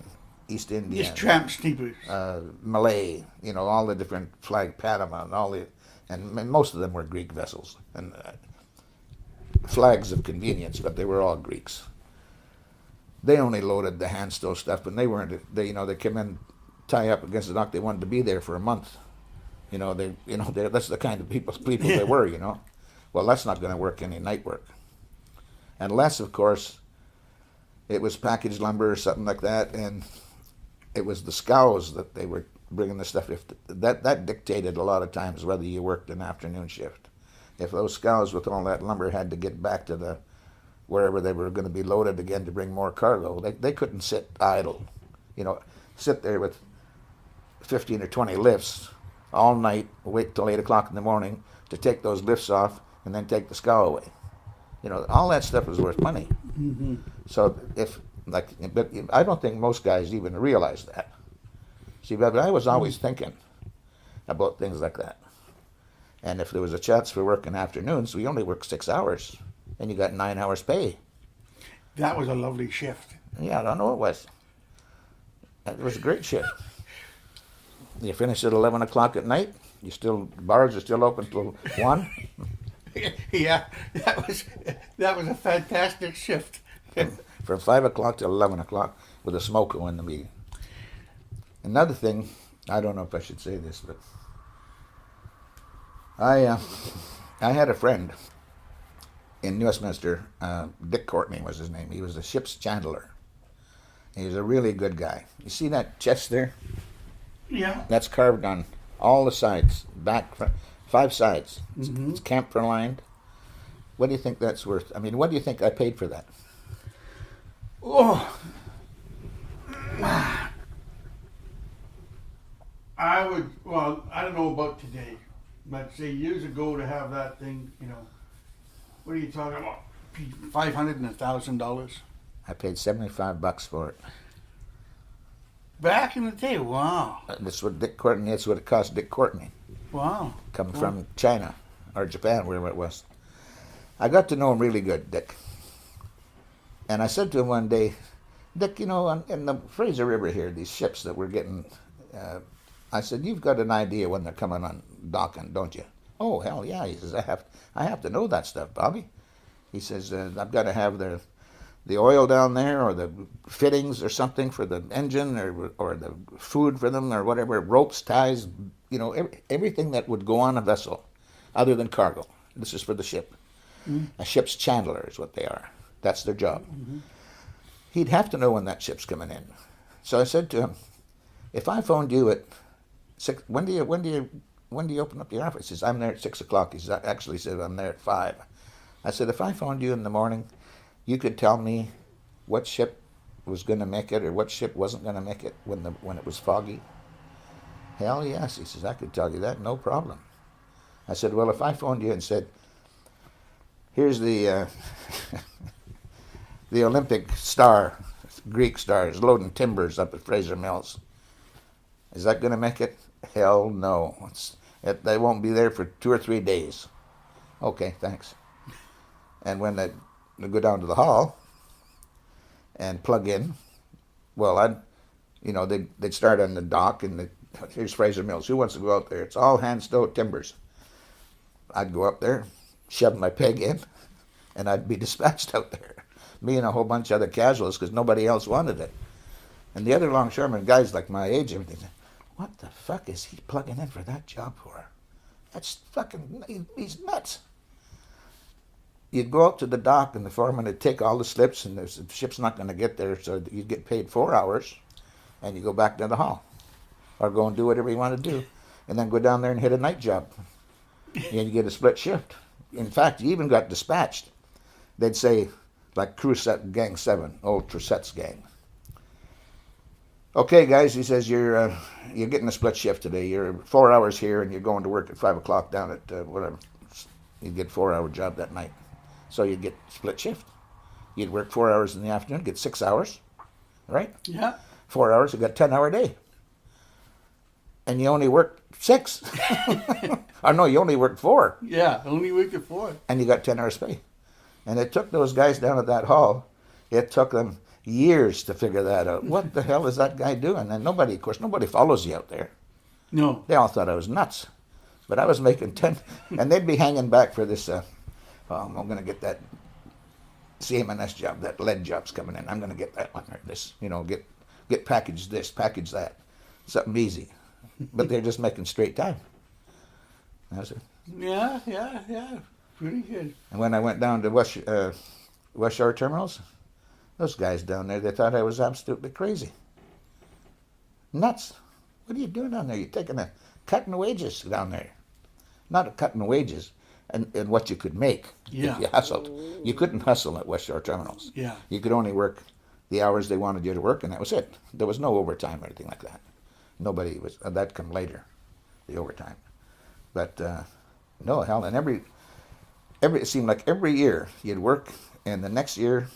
Just tramp steamers. Malay, all the different flag, Panama, and most of them were Greek vessels and flags of convenience, but they were all Greeks. They only loaded the hand stow stuff, and they came in, tie up against the dock. They wanted to be there for a month. That's the kind of people they were. Well, that's not going to work any night work, unless, of course, it was packaged lumber or something like that, and it was the scows that they were bringing the stuff. That dictated a lot of times whether you worked an afternoon shift. If those scows with all that lumber had to get back to wherever they were going to be loaded again to bring more cargo, they couldn't sit idle. Sit there with 15 or 20 lifts all night, wait till 8 o'clock in the morning to take those lifts off and then take the scow away. All that stuff was worth money. Mm-hmm. So but I don't think most guys even realize that. See, but I was always thinking about things like that. And if there was a chance for working afternoons, we only worked 6 hours, and you got 9 hours pay. That was a lovely shift. Yeah, I don't know it was. It was a great shift. You finish at 11 o'clock at night. Bars are still open till 1. Yeah, that was a fantastic shift. From 5 o'clock to 11 o'clock with a smoker in the meeting. Another thing, I don't know if I should say this, but I had a friend in Westminster. Dick Courtney was his name. He was the ship's chandler. He was a really good guy. You see that chest there? Yeah. That's carved on all the sides, back, front, 5 sides. Mm-hmm. It's camphor lined. What do you think that's worth? I mean, what do you think I paid for that? Oh, I would, well, I don't know about today, but say years ago to have that thing, what are you talking about? $500 and $1,000. I paid $75 for it. Back in the day, wow. That's what Dick Courtney. That's what it cost Dick Courtney, Wow. coming Cool. from China or Japan, wherever it was. I got to know him really good, Dick. And I said to him one day, Dick, in the Fraser River here, these ships that we're getting, I said, you've got an idea when they're coming on docking, don't you? Oh, hell yeah. He says, I have to know that stuff, Bobby. He says, I've got to have the oil down there, or the fittings or something for the engine, or the food for them, or whatever, ropes, ties, everything that would go on a vessel other than cargo. This is for the ship. Mm-hmm. A ship's chandler is what they are. That's their job. Mm-hmm. He'd have to know when that ship's coming in. So I said to him, if I phoned you at 6, when do you open up your office? He says, I'm there at 6 o'clock. He actually said, I'm there at 5. I said, if I phoned you in the morning, you could tell me what ship was going to make it or what ship wasn't going to make it when it was foggy? Hell yes. He says, I could tell you that, no problem. I said, well, if I phoned you and said, here's the the Olympic star, Greek star, is loading timbers up at Fraser Mills, is that going to make it? Hell no. They won't be there for 2 or 3 days. Okay, thanks. And when they go down to the hall and plug in, well, they'd start on the dock, and here's Fraser Mills. Who wants to go out there? It's all hand stowed timbers. I'd go up there, shove my peg in, and I'd be dispatched out there. Me and a whole bunch of other casuals, because nobody else wanted it. And the other longshoremen, guys like my age, everything, said, what the fuck is he plugging in for that job for? That's fucking, he's nuts. You'd go out to the dock, and the foreman would take all the slips, and the ship's not going to get there, so you'd get paid 4 hours, and you go back to the hall, or go and do whatever you want to do, and then go down there and hit a night job. And you get a split shift. In fact, you even got dispatched. They'd say, like Crew Set Gang 7, old Trissette's gang. Okay, guys, he says, you're getting a split shift today. You're 4 hours here, and you're going to work at 5 o'clock down at whatever. You'd get a 4-hour job that night. So you'd get split shift. You'd work 4 hours in the afternoon, get 6 hours, right? Yeah. 4 hours, you got a 10-hour day. And you only worked 6. Or no, you only worked 4. Yeah, only worked at 4. And you got 10 hours pay. And it took those guys down at that hall, it took them years to figure that out. What the hell is that guy doing? And nobody follows you out there. No. They all thought I was nuts. But I was making 10, and they'd be hanging back for this, I'm going to get that CMNS job, that lead job's coming in. I'm going to get that one, or this, get packaged this, package that. Something easy. But they're just making straight time. That's it. Yeah. Pretty good. And when I went down to West Shore Terminals, those guys down there, they thought I was absolutely crazy. Nuts. What are you doing down there? You're taking a cut in wages down there. Not a cut in wages and what you could make if you hustled. You couldn't hustle at West Shore Terminals. Yeah. You could only work the hours they wanted you to work, and that was it. There was no overtime or anything like that. Nobody was, that come later, the overtime. But no, hell, and it seemed like every year you'd work, and the next year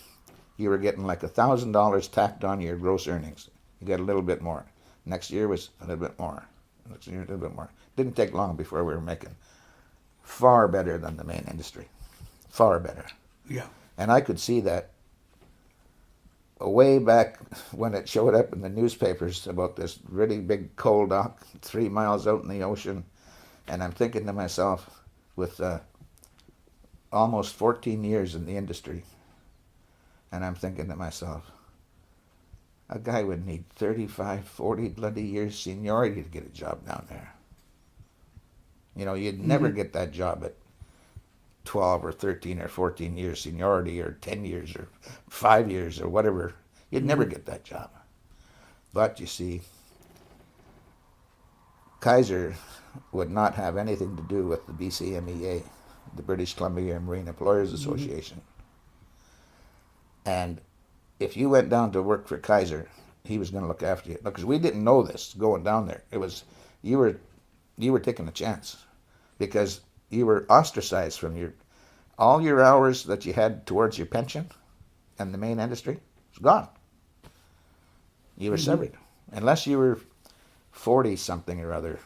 you were getting like $1,000 tacked on your gross earnings. You got a little bit more. Next year was a little bit more. Next year a little bit more. Didn't take long before we were making far better than the main industry. Far better. Yeah. And I could see that way back when it showed up in the newspapers about this really big coal dock 3 miles out in the ocean. And I'm thinking to myself, with almost 14 years in the industry, and I'm thinking to myself, a guy would need 35, 40 bloody years seniority to get a job down there. You'd never get that job at 12 or 13 or 14 years seniority, or 10 years or 5 years or whatever. You'd never get that job. But you see, Kaiser would not have anything to do with the BCMEA, the British Columbia Marine Employers Association. And if you went down to work for Kaiser, he was going to look after you. Because we didn't know this going down there. It was you were taking a chance, because you were ostracized from all your hours that you had towards your pension and the main industry was gone. You were severed. Unless you were 40 something or other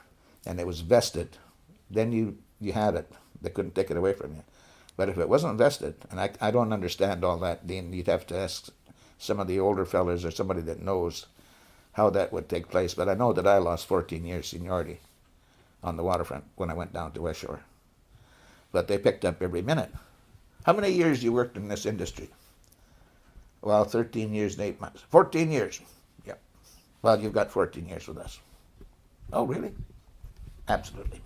and it was vested, then you had it. They couldn't take it away from you. But if it wasn't vested, and I don't understand all that, Dean, you'd have to ask some of the older fellas or somebody that knows how that would take place. But I know that I lost 14 years seniority on the waterfront when I went down to West Shore. But they picked up every minute. How many years you worked in this industry? Well, 13 years and 8 months. 14 years. Yeah. Well, you've got 14 years with us. Oh, really? Absolutely.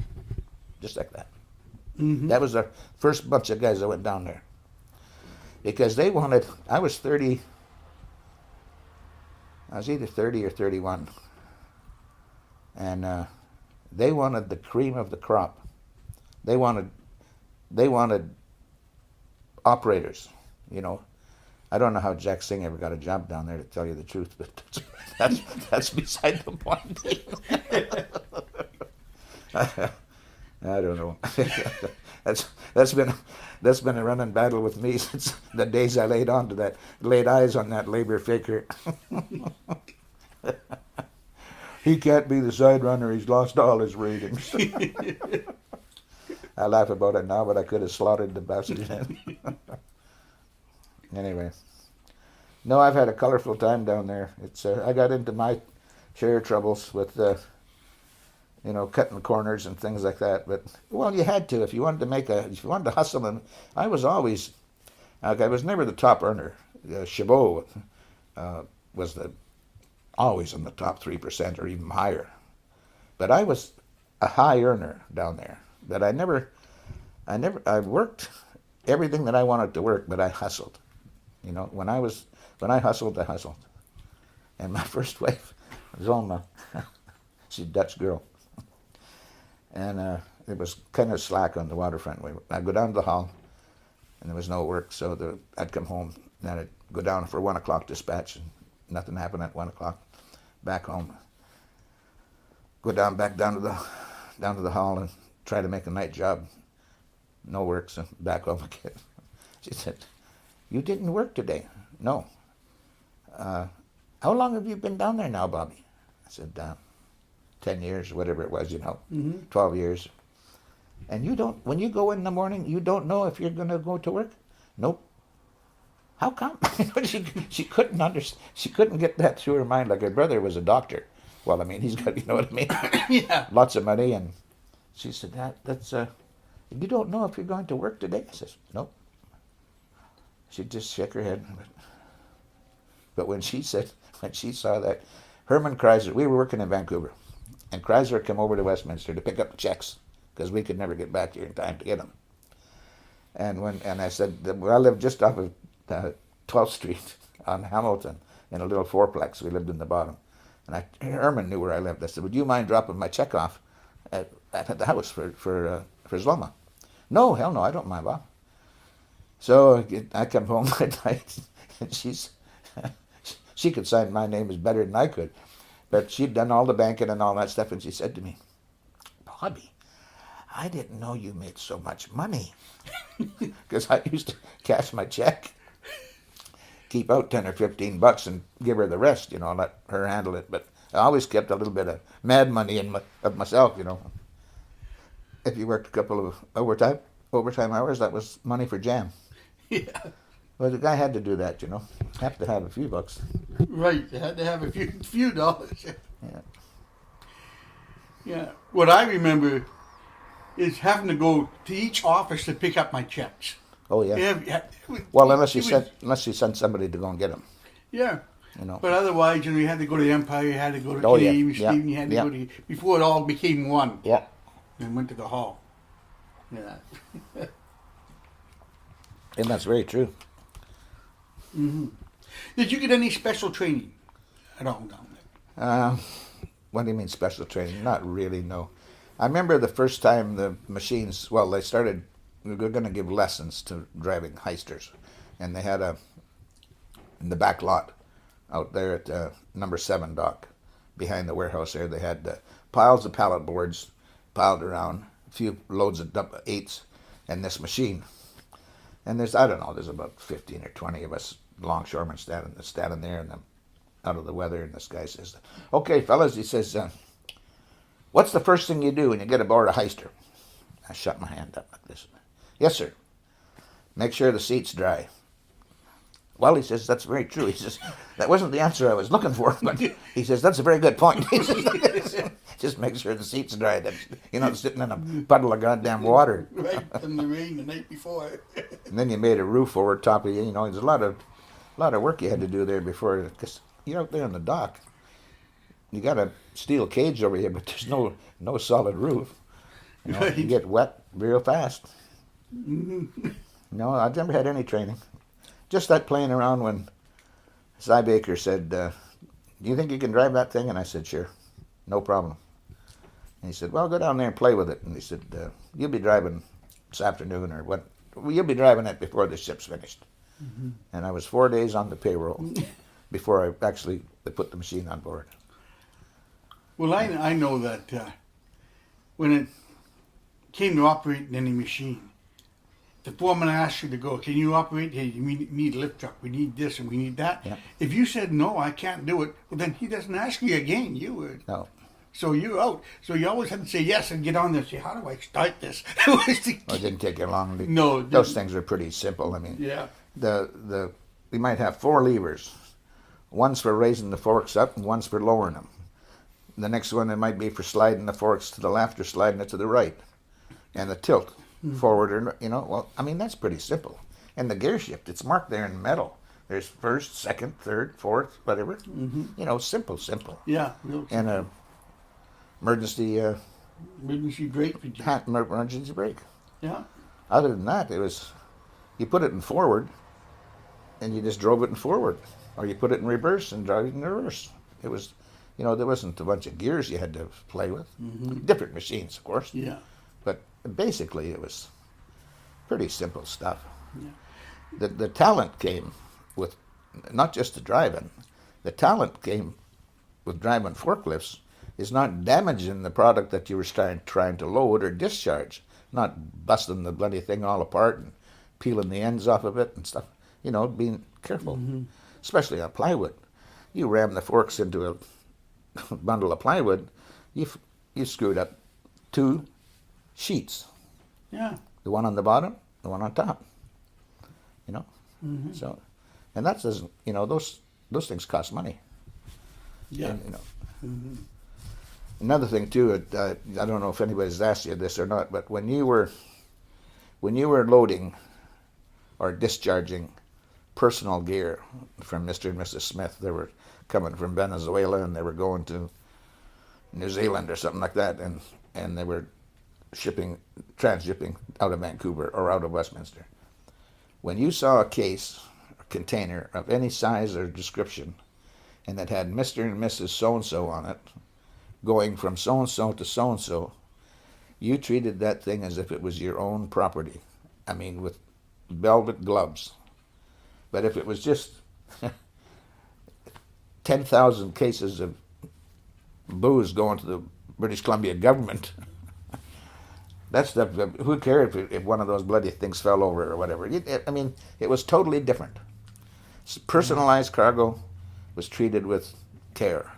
Just like that. Mm-hmm. That was the first bunch of guys that went down there. Because they wanted, I was either 30 or 31. And they wanted the cream of the crop. They wanted operators, you know. I don't know how Jack Singh ever got a job down there, to tell you the truth, but that's beside the point. I don't know. That's been a running battle with me since the days I laid eyes on that labor faker. He can't be the side runner. He's lost all his ratings. I laugh about it now, but I could have slaughtered the bastard. Anyway, no, I've had a colorful time down there. It's I got into my share of troubles with cutting corners and things like that. But well, you had to if you wanted to hustle. And I was always, I was never the top earner. Chabot was always in the top 3% or even higher. But I was a high earner down there. But I worked everything that I wanted to work, but I hustled. You know, when I hustled, I hustled. And my first wife was Alma. She's a Dutch girl. And it was kind of slack on the waterfront. I'd go down to the hall, and there was no work, so I'd come home, and then I'd go down for 1 o'clock dispatch, and nothing happened at 1 o'clock. Back home. Go back down to the hall and try to make a night job. No work, so back home again. She said, "You didn't work today." "No." "How long have you been down there now, Bobby?" I said, 10 years, whatever it was, 12 years. "And when you go in the morning, you don't know if you're going to go to work?" "Nope." "How come?" She couldn't understand. She couldn't get that through her mind. Like her brother was a doctor. Well, I mean, he's got, you know what I mean? Yeah. Lots of money. And she said, that's "You don't know if you're going to work today?" I says, "Nope." She just shook her head. But when she saw that, Herman Kreiser, we were working in Vancouver, and Kreiser came over to Westminster to pick up the checks because we could never get back here in time to get them. And I said, I lived just off of 12th Street on Hamilton in a little fourplex. We lived in the bottom. And Herman knew where I lived. I said, "Would you mind dropping my check off at the house for Zloma?" "No, hell no, I don't mind, Bob." So I come home at night, and she could sign my name as better than I could. But she'd done all the banking and all that stuff, and she said to me, "Bobby, I didn't know you made so much money." Because I used to cash my check, keep out 10 or 15 bucks and give her the rest, let her handle it. But I always kept a little bit of mad money of myself, If you worked a couple of overtime hours, that was money for jam. Yeah. Well, the guy had to do that, Have to have a few bucks. Right, you had to have a few dollars. Yeah. Yeah. What I remember is having to go to each office to pick up my checks. Oh yeah. Well, unless you sent somebody to go and get them. Yeah. But otherwise, you had to go to the Empire, you had to go to Canadian Stephen, you had to go to before it all became one. Yeah. And went to the hall. Yeah. And that's very true. Mm-hmm. Did you get any special training at all down there? What do you mean special training? Not really, no. I remember the first time the machines, we were going to give lessons to driving heisters. And they had in the back lot out there at number 7 dock, behind the warehouse there, they had piles of pallet boards piled around, a few loads of eights, and this machine. And there's, I don't know, there's about 15 or 20 of us longshoremen standing there and out of the weather, and this guy says, "Okay, fellas," he says, "what's the first thing you do when you get aboard a heister?" I shut my hand up like this. "Yes, sir. Make sure the seat's dry." Well, he says, "That's very true." He says, "That wasn't the answer I was looking for," but he says, "That's a very good point." He says, "Just make sure the seat's dry. That you're not sitting in a puddle of goddamn water." Right, from the rain the night before. And then you made a roof over top of you. You know, there's a lot of work you had to do there before, because you're out there on the dock. You got a steel cage over here, but there's no solid roof. You know, Right. You get wet real fast. Mm-hmm. No, I've never had any training. Just that playing around when Cy Baker said, "Do you think you can drive that thing?" And I said, "Sure, no problem." And he said, "Well, go down there and play with it." And he said, "You'll be driving this afternoon, or what? Well, you'll be driving it before the ship's finished." Mm-hmm. And I was 4 days on the payroll before I actually put the machine on board. Well, I know that when it came to operating any machine, the foreman asked you to go, "Can you operate? Hey, we need a lift truck. We need this and we need that." Yeah. If you said, "No, I can't do it," well, then he doesn't ask you again. You would. No. So you're out. So you always had to say yes and get on there and say, "How do I start this?" Well, it didn't take you long. No, it Those didn't. things are pretty simple. I mean, Yeah. we might have 4 levers. One's for raising the forks up, and one's for lowering them. The next one, it might be for sliding the forks to the left or sliding it to the right, and the tilt forward, or well, I mean, that's pretty simple. And the gear shift, it's marked there in metal. There's first, second, third, fourth, whatever. Simple. Yeah. Real And a emergency emergency brake. emergency brake. Yeah. Other than that, it was, you put it in forward, and you just drove it in forward, or you put it in reverse and drove it in reverse. It was, there wasn't a bunch of gears you had to play with. Different machines, of course. Yeah. But basically, it was pretty simple stuff. Yeah. The talent came with not just the driving. The talent came with driving forklifts is not damaging the product that you were trying to load or discharge, not busting the bloody thing all apart and peeling the ends off of it and stuff. Being careful, especially on plywood. You ram the forks into a bundle of plywood, you screwed up 2 sheets. Yeah. The one on the bottom, the one on top. So, and that doesn't, those things cost money. Yeah. And, another thing too, I don't know if anybody's asked you this or not, but when you were loading or discharging personal gear from Mr. and Mrs. Smith, they were coming from Venezuela and they were going to New Zealand or something like that, and they were transshipping out of Vancouver or out of Westminster. When you saw a case, a container of any size or description, and that had Mr. and Mrs. So-and-so on it, going from so-and-so to so-and-so, you treated that thing as if it was your own property. I mean, with velvet gloves. But if it was just 10,000 cases of booze going to the British Columbia government, that stuff, who cared if one of those bloody things fell over or whatever? It was totally different. Personalized cargo was treated with care.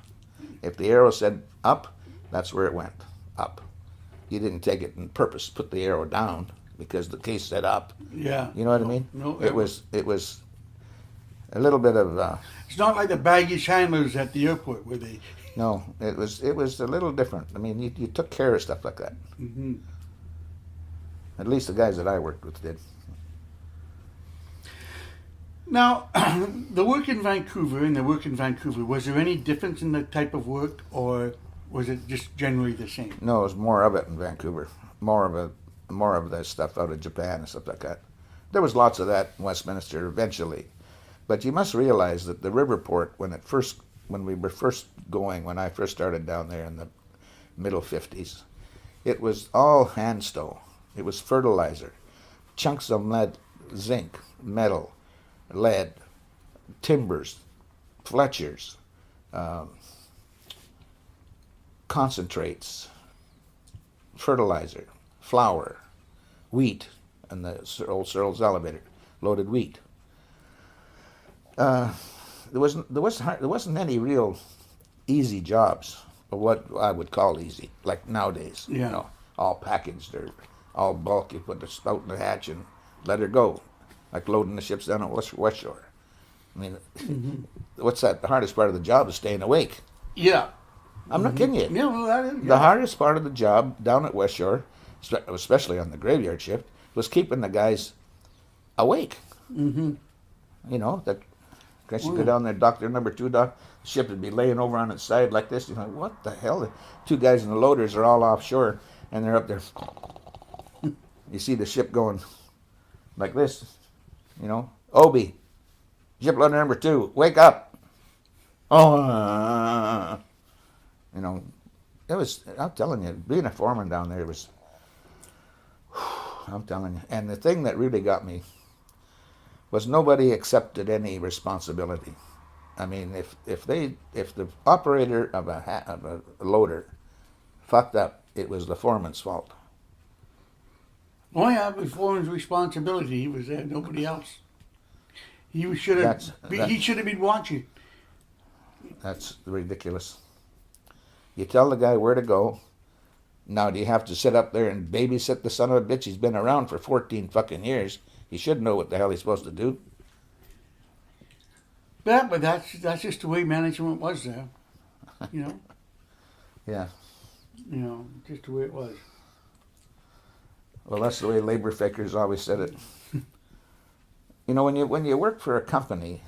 If the arrow said up, that's where it went, up. You didn't take it on purpose, put the arrow down because the case said up. Yeah. You know what I mean? No, it was a little bit of. It's not like the baggage handlers at the airport where they. No, it was a little different. I mean, you took care of stuff like that. Mm-hmm. At least the guys that I worked with did. Now, the work in Vancouver and the work in Vancouver, was there any difference in the type of work, or was it just generally the same? No, it was more of it in Vancouver. More of the stuff out of Japan and stuff like that. There was lots of that in Westminster eventually, but you must realize that the river port, when I first started down there in the middle 50s, it was all hand stow. It was fertilizer, chunks of lead, zinc, metal, lead, timbers, Fletchers, concentrates, fertilizer, flour, wheat, and the old Searles elevator, loaded wheat. There wasn't any real easy jobs, or what I would call easy, like nowadays. Yeah. You know, all packaged or all bulk. You put the spout in the hatch and let her go, like loading the ships down at West Shore. I mean, what's that? The hardest part of the job is staying awake. Yeah. I'm not kidding you. Yeah, well, that is. The hardest part of the job down at West Shore, especially on the graveyard shift, was keeping the guys awake. Mm-hmm. You know, that guess you go down there, doctor number 2, doc, the ship would be laying over on its side like this. You're like, what the hell? The 2 guys in the loaders are all offshore, and they're up there. You see the ship going like this, you know. Obi, ship loader number 2, wake up. Oh, you know, it was, I'm telling you, being a foreman down there was, I'm telling you. And the thing that really got me was nobody accepted any responsibility. I mean, if the operator of a loader fucked up, it was the foreman's fault. Oh yeah, it was foreman's responsibility. He was there, nobody else. He should have. He should have been watching. That's ridiculous. You tell the guy where to go. Now, do you have to sit up there and babysit the son of a bitch? He's been around for 14 fucking years. He should know what the hell he's supposed to do. Yeah, but that's just the way management was there. You know. Yeah. You know, just the way it was. Well, that's the way labor fakers always said it. You know, when you work for a company,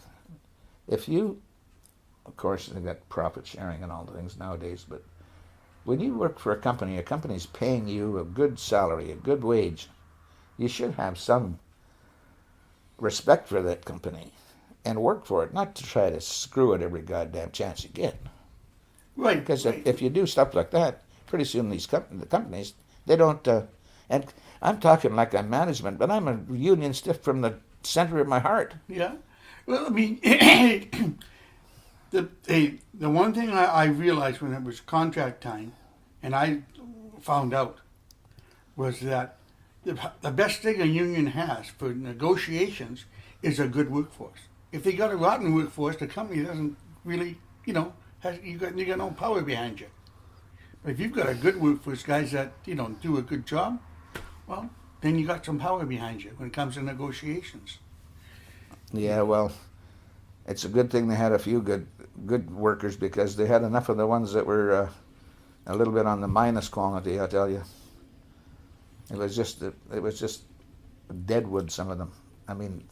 if you, of course, they got profit sharing and all the things nowadays, but when you work for a company's paying you a good salary, a good wage, you should have some respect for that company and work for it, not to try to screw it every goddamn chance you get. Right. Because if you do stuff like that, pretty soon these the companies, they don't, and I'm talking like I'm management, but I'm a union stiff from the center of my heart. Yeah. Well, I mean, the one thing I realized when it was contract time, and I found out, was that the best thing a union has for negotiations is a good workforce. If they got a rotten workforce, the company doesn't really, you know, you got no power behind you. But if you've got a good workforce, guys that, you know, do a good job, well, then you got some power behind you when it comes to negotiations. Yeah, well, it's a good thing they had a few good workers, because they had enough of the ones that were a little bit on the minus quality, I tell you. It was just deadwood, some of them. I mean,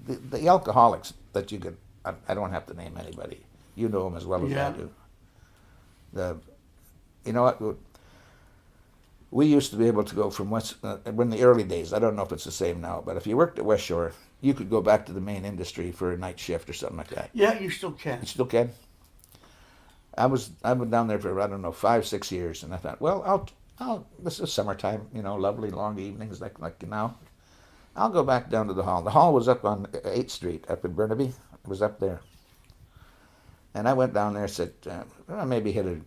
the alcoholics that you could, I don't have to name anybody. You know them as well as I do. You know what? We used to be able to go from in the early days, I don't know if it's the same now, but if you worked at West Shore, you could go back to the main industry for a night shift or something like that. Yeah, you still can. You still can? I've been down there for, I don't know, 5-6 years, and I thought, well, this is summertime, you know, lovely long evenings like now. I'll go back down to the hall. The hall was up on 8th Street, up in Burnaby. It was up there. And I went down there and said, well, maybe hit a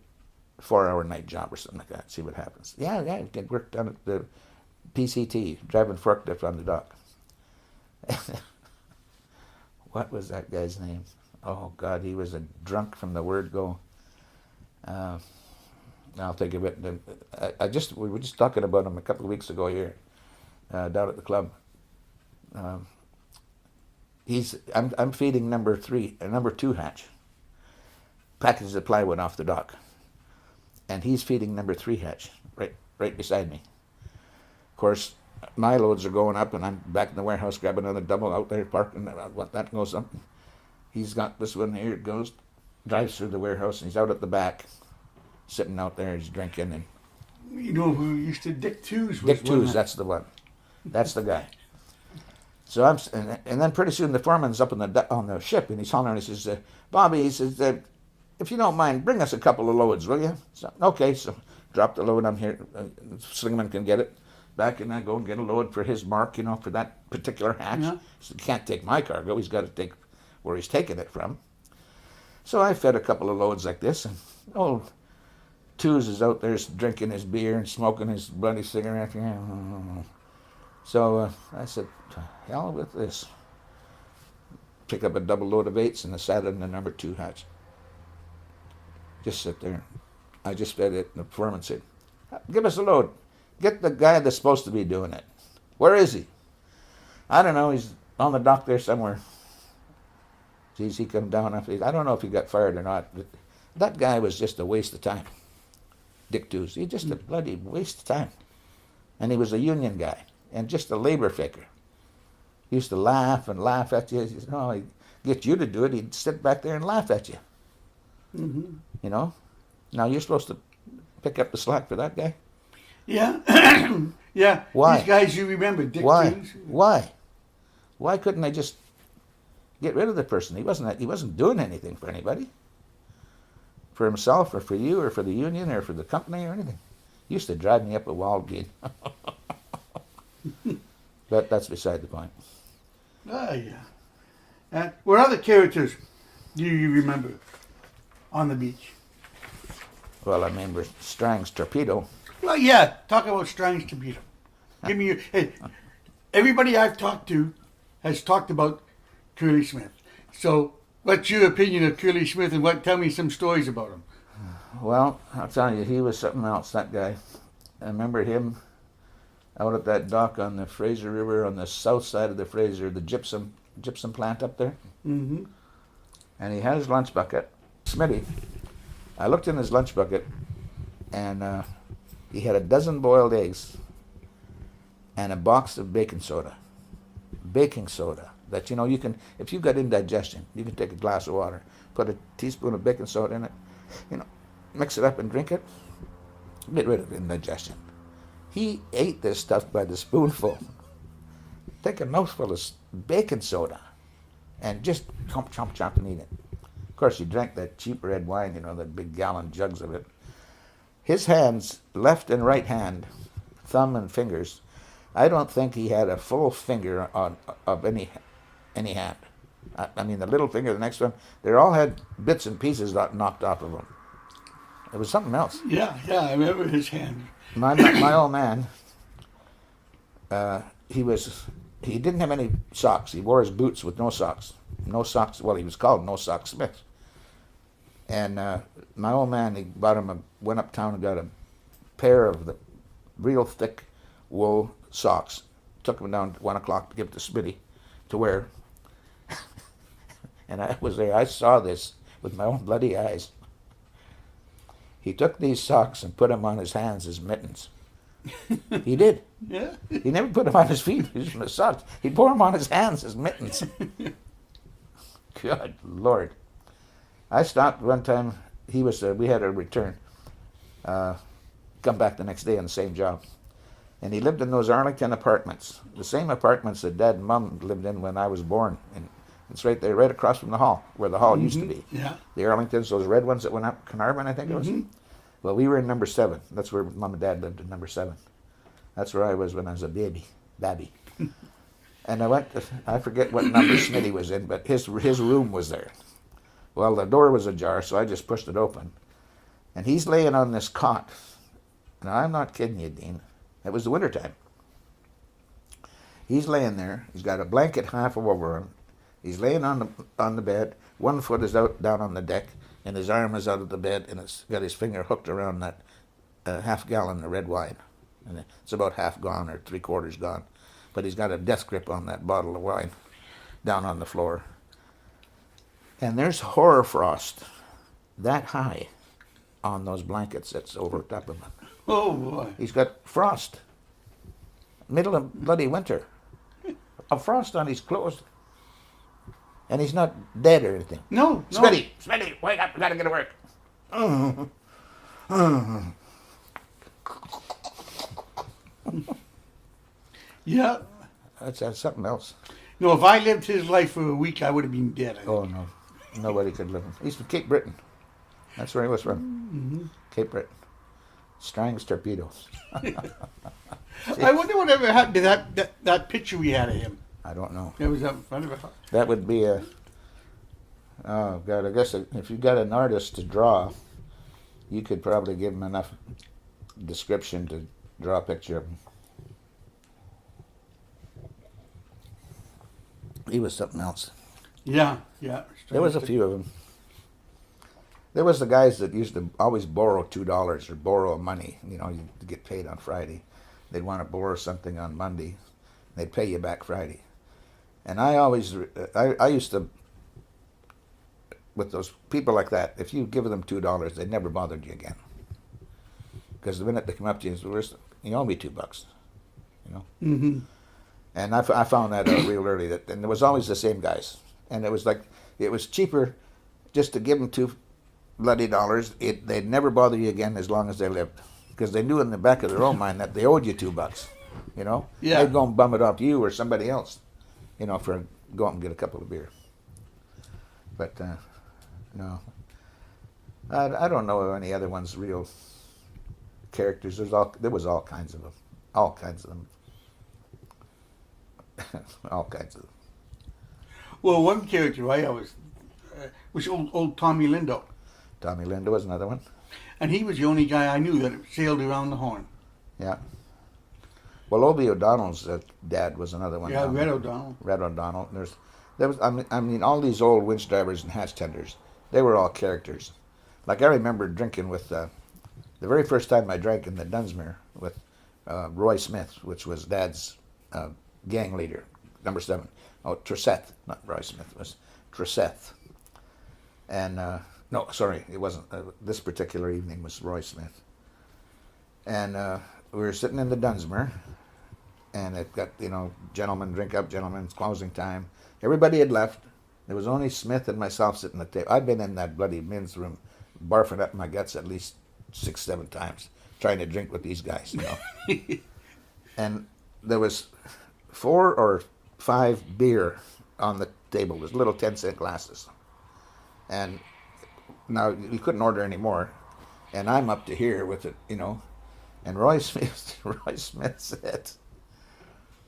4-hour night job or something like that, see what happens. Yeah, get work done at the PCT, driving forklift on the dock. What was that guy's name? Oh, God, he was a drunk from the word go. I'll think of it. We were just talking about him a couple of weeks ago here, down at the club. I'm feeding number 2 hatch, packages of plywood off the dock, and he's feeding number 3 hatch right beside me. Of course, my loads are going up, and I'm back in the warehouse grabbing another double out there, parking. That goes up. He's got this one here. It goes, drives through the warehouse, and he's out at the back, sitting out there. He's drinking. And you know who used to Dick Twos? Dick Twos, that's the one. That's the guy. So and then pretty soon the foreman's up on the ship, and he's hollering. He says, "Bobby," he says, "if you don't mind, bring us a couple of loads, will you?" So, okay, so drop the load on here. Slingman can get it. Back, and I go and get a load for his mark, you know, for that particular hatch. Yeah. So he can't take my cargo. He's got to take where he's taking it from. So I fed a couple of loads like this, and Twos is out there drinking his beer and smoking his bloody cigarette. So I said, to hell with this. Pick up a double load of eights and I sat in the number 2 hatch. Just sit there. I just fed it, and the foreman said, give us a load. Get the guy that's supposed to be doing it. Where is he? I don't know. He's on the dock there somewhere. Geez, he come down. I don't know if he got fired or not. But that guy was just a waste of time. Dick Twos. He just a bloody waste of time. And he was a union guy and just a labor faker. He used to laugh and laugh at you. He said, oh, he'd get you to do it. He'd sit back there and laugh at you. Mm-hmm. You know? Now you're supposed to pick up the slack for that guy? Yeah. Yeah. Why? These guys you remember, Dick Why? Twos. Why? Why couldn't I just get rid of the person? He wasn't doing anything for anybody. For himself or for you or for the union or for the company or anything. He used to drive me up a wall, Gene. But that's beside the point. Oh, yeah. And what other characters do you remember on the beach? Well, I remember Strang's torpedo. Well, yeah. Talk about Strange Torpedo. Give me your... Hey, everybody I've talked to has talked about Curly Smith. So, what's your opinion of Curly Smith and tell me some stories about him? Well, I'll tell you, he was something else, that guy. I remember him out at that dock on the Fraser River, on the south side of the Fraser, the gypsum plant up there. Mm-hmm. And he had his lunch bucket. Smitty, I looked in his lunch bucket, and he had a dozen boiled eggs and a box of baking soda. Baking soda. That, you know, you can, if you've got indigestion, you can take a glass of water, put a teaspoon of baking soda in it, you know, mix it up and drink it, get rid of indigestion. He ate this stuff by the spoonful. Take a mouthful of baking soda and just chomp, chomp, chomp and eat it. Of course, he drank that cheap red wine, you know, the big gallon jugs of it. His hands, left and right hand, thumb and fingers, I don't think he had a full finger of any hand. I mean, the little finger, the next one, they all had bits and pieces knocked off of them. It was something else. Yeah, I remember his hand. My old man, he didn't have any socks. He wore his boots with no socks. No socks. Well, he was called No Sock Smith. And my old man, he went uptown and got a pair of the real thick wool socks. Took them down at 1 o'clock to give to Smitty to wear. And I was there. I saw this with my own bloody eyes. He took these socks and put them on his hands as mittens. He did. Yeah. He never put them on his feet. He just his socks. He wore them on his hands as mittens. Good Lord. I stopped one time. We had a return. Come back the next day on the same job. And he lived in those Arlington apartments. The same apartments that Dad and Mom lived in when I was born. And it's right there, right across from the hall, where the hall used to be. Yeah. The Arlingtons, those red ones that went up Carnarvon, I think it was. Well, we were in number 7. That's where Mom and Dad lived, in number 7. That's where I was when I was a baby. And I forget what number Smitty was in, but his room was there. Well, the door was ajar, so I just pushed it open. And he's laying on this cot. Now, I'm not kidding you, Dean. It was the wintertime. He's laying there. He's got a blanket half over him. He's laying on the bed. One foot is out down on the deck, and his arm is out of the bed, and it's got his finger hooked around that half gallon of red wine. And it's about half gone or 3/4 gone. But he's got a death grip on that bottle of wine down on the floor. And there's hoarfrost that high on those blankets that's over top of him. Oh, boy. He's got frost. Middle of bloody winter. A frost on his clothes. And he's not dead or anything. No. Smitty, wake up, we gotta get to work. Yeah. That's something else. No, if I lived his life for a week, I would have been dead. Oh, no. Nobody could live. He's from Cape Breton. That's where he was from. Mm-hmm. Cape Breton. Strang's torpedoes. I wonder whatever happened to that picture we had of him. I don't know. It was up in front of us. That would be oh God, I guess if you got an artist to draw You could probably give him enough description to draw a picture of him. He was something else. Yeah. There was a few of them. There was the guys that used to always borrow $2 or borrow money. You know, you get paid on Friday. They'd want to borrow something on Monday. They'd pay you back Friday. And I used to, with those people like that, if you give them $2, they never bothered you again. Because the minute they come up to you and say, you owe me $2, you know. Mm-hmm. And I found that out real early. And it was always the same guys. And it was like, it was cheaper just to give them $2 bloody. They'd never bother you again as long as they lived. Because they knew in the back of their own mind that they owed you $2, you know. Yeah. They'd go and bum it off you or somebody else, you know, for go out and get a couple of beer. But, no. I don't know of any other ones, real characters. There was all kinds of them. All kinds of them. All kinds of them. Well, one character I always was old Tommy Lindo. Tommy Lindo was another one. And he was the only guy I knew that sailed around the Horn. Yeah. Well, Obie O'Donnell's dad was another one. Yeah, Red O'Donnell. Red O'Donnell. There was. I mean, all these old winch drivers and hatch tenders. They were all characters. Like I remember drinking with the very first time I drank in the Dunsmuir with Roy Smith, which was Dad's gang leader, number 7. Oh, Tresseth, not Roy Smith. It was Tresseth. And no, sorry, it wasn't. This particular evening was Roy Smith. And we were sitting in the Dunsmuir, and it got, you know, gentlemen drink up, gentlemen, it's closing time. Everybody had left. There was only Smith and myself sitting at the table. I'd been in that bloody men's room, barfing up my guts at least 6, 7 times, trying to drink with these guys, you know. And there was 4 or 5 beer on the table. There's little 10-cent glasses. And now you couldn't order any more. And I'm up to here with it, you know. And Roy Smith said,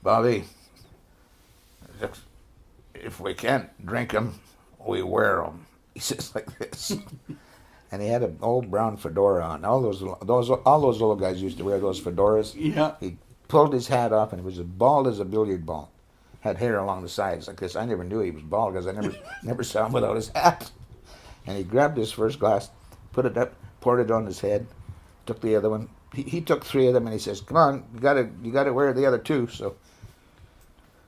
Bobby, if we can't drink them, we wear them. He says like this. And he had an old brown fedora on. All those old guys used to wear those fedoras. Yeah. He pulled his hat off, and it was as bald as a billiard ball. Had hair along the sides like this. I never knew he was bald because I never saw him without his hat. And he grabbed his first glass, put it up, poured it on his head, took the other one. He took 3 of them, and he says, "Come on, you gotta wear the other 2." So,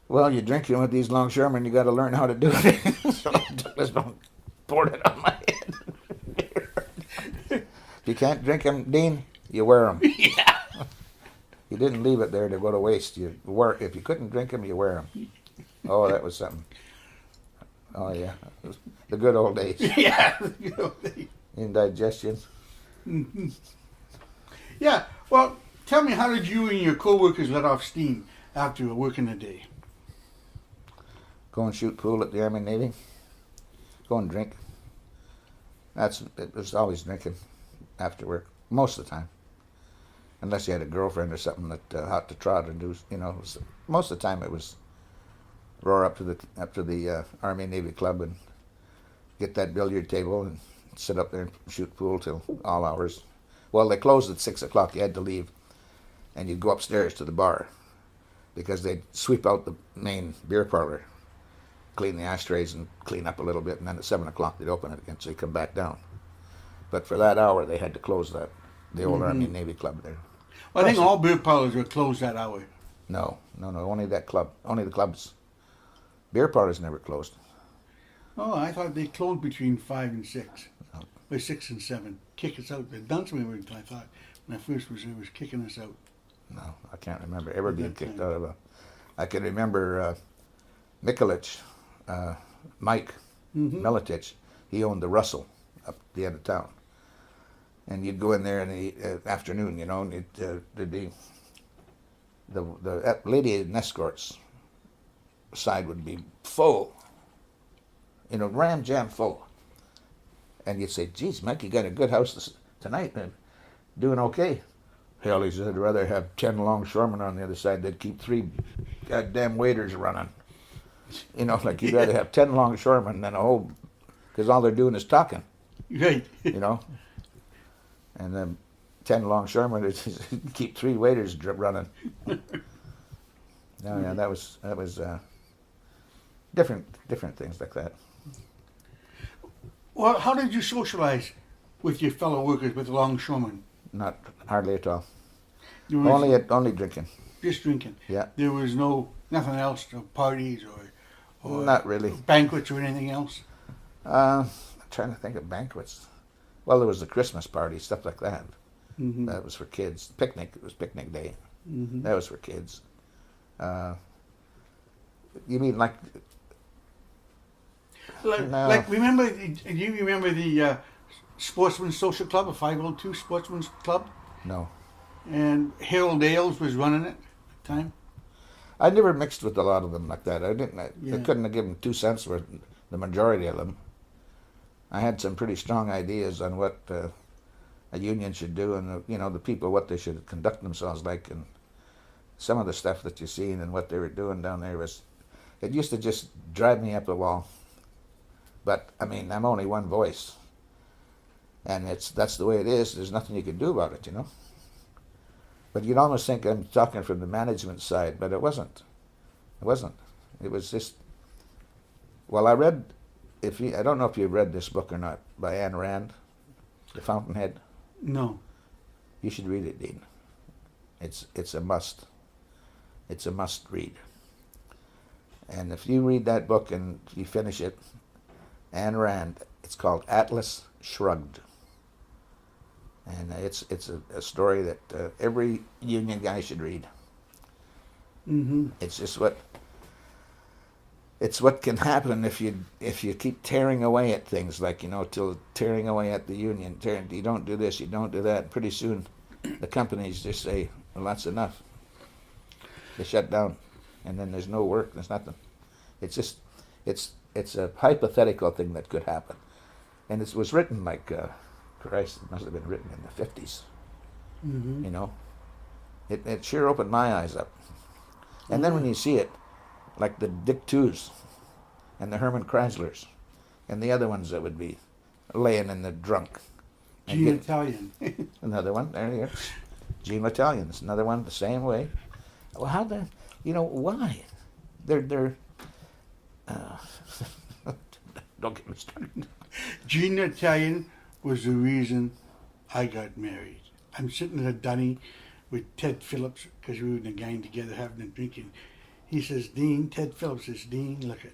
well, you're drinking with these longshoremen, you got to learn how to do it. So I took this one, poured it on my head. If you can't drink them, Dean, you wear them. Yeah. You didn't leave it there to go to waste. If you couldn't drink them, you wear them. Oh, that was something. Oh yeah, the good old days. Yeah. The good old days. Indigestion. Mm-hmm. Yeah. Well, tell me, how did you and your co-workers let off steam after working a day? Go and shoot pool at the Army Navy. Go and drink. It was always drinking after work, most of the time. Unless you had a girlfriend or something that had to trot and do, you know. Most of the time it was roar up to the Army Navy Club and get that billiard table and sit up there and shoot pool till all hours. Well, they closed at 6 o'clock. You had to leave, and you'd go upstairs to the bar because they'd sweep out the main beer parlor, clean the ashtrays and clean up a little bit, and then at 7 o'clock they'd open it again, so you come back down. But for that hour, they had to close the old Army Navy Club there. Well, I think all beer parlors were closed that hour. No, only that club, only the clubs. Beer parlors never closed. Oh, I thought they closed between 5 and 6. No. Or 6 and 7. Kick us out. The Dunsmuir, I thought, when I first was there, was kicking us out. No, I can't remember ever being kicked out of a... I can remember Mikulich, Mike Militich, he owned the Russell up the end of town. And you'd go in there in the afternoon, you know, and there'd be the lady in escorts side would be full, you know, ram jam full. And you'd say, "Geez, Mike, you got a good house tonight, man. Doing okay." Hell, he said, "I'd rather have 10 longshoremen on the other side. They'd keep 3 goddamn waiters running." You know, like you'd rather have 10 longshoremen than a whole, because all they're doing is talking. Right. You know. and then 10 longshoremen to keep 3 waders running. No, yeah, that was different things like that. Well, how did you socialize with your fellow workers, with the longshoremen? Not hardly at all. There was Only drinking. just drinking. Yeah. There was nothing else, no parties or Not really. banquets or anything else. I'm trying to think of banquets. Well, there was the Christmas party, stuff like that. Mm-hmm. That was for kids. Picnic. It was picnic day. Mm-hmm. That was for kids. You mean like? No. Like, remember? Do you remember the Sportsman's Social Club, a 502 Sportsman's Club? No. And Harold Ailes was running it at the time. I never mixed with a lot of them like that. I didn't. I Yeah. couldn't have given 2 cents for the majority of them. I had some pretty strong ideas on what a union should do, and the people what they should conduct themselves like, and some of the stuff that you seen and what they were doing down there it used to just drive me up the wall. But I mean, I'm only one voice, and that's the way it is. There's nothing you can do about it, But you'd almost think I'm talking from the management side, but it wasn't. It wasn't. It was just. Well, I read. I don't know if you've read this book or not, by Ayn Rand, The Fountainhead. No. You should read it, Dean. It's a must. It's a must read. And if you read that book and you finish it, Ayn Rand, it's called Atlas Shrugged. And it's a story that every union guy should read. Mm-hmm. It's just what can happen if you keep tearing away at things, like till tearing away at the union. You don't do this, you don't do that. Pretty soon, the companies just say, "Well, that's enough." They shut down, and then there's no work. There's nothing. It's just it's a hypothetical thing that could happen, and it was written like. Christ, it must have been written in the 50s. Mm-hmm. It sure opened my eyes up. And then when you see it, like the Dick Twos and the Herman Chryslers and the other ones that would be laying in the drunk. Gene Italian. Another one, there you go. Gene Italians, another one the same way. Well, how why? They're don't get me started. Gene Italian was the reason I got married. I'm sitting at a dunny with Ted Phillips, because we were in the gang together having a drinking. He says, "Dean," Ted Phillips says, "Dean, look at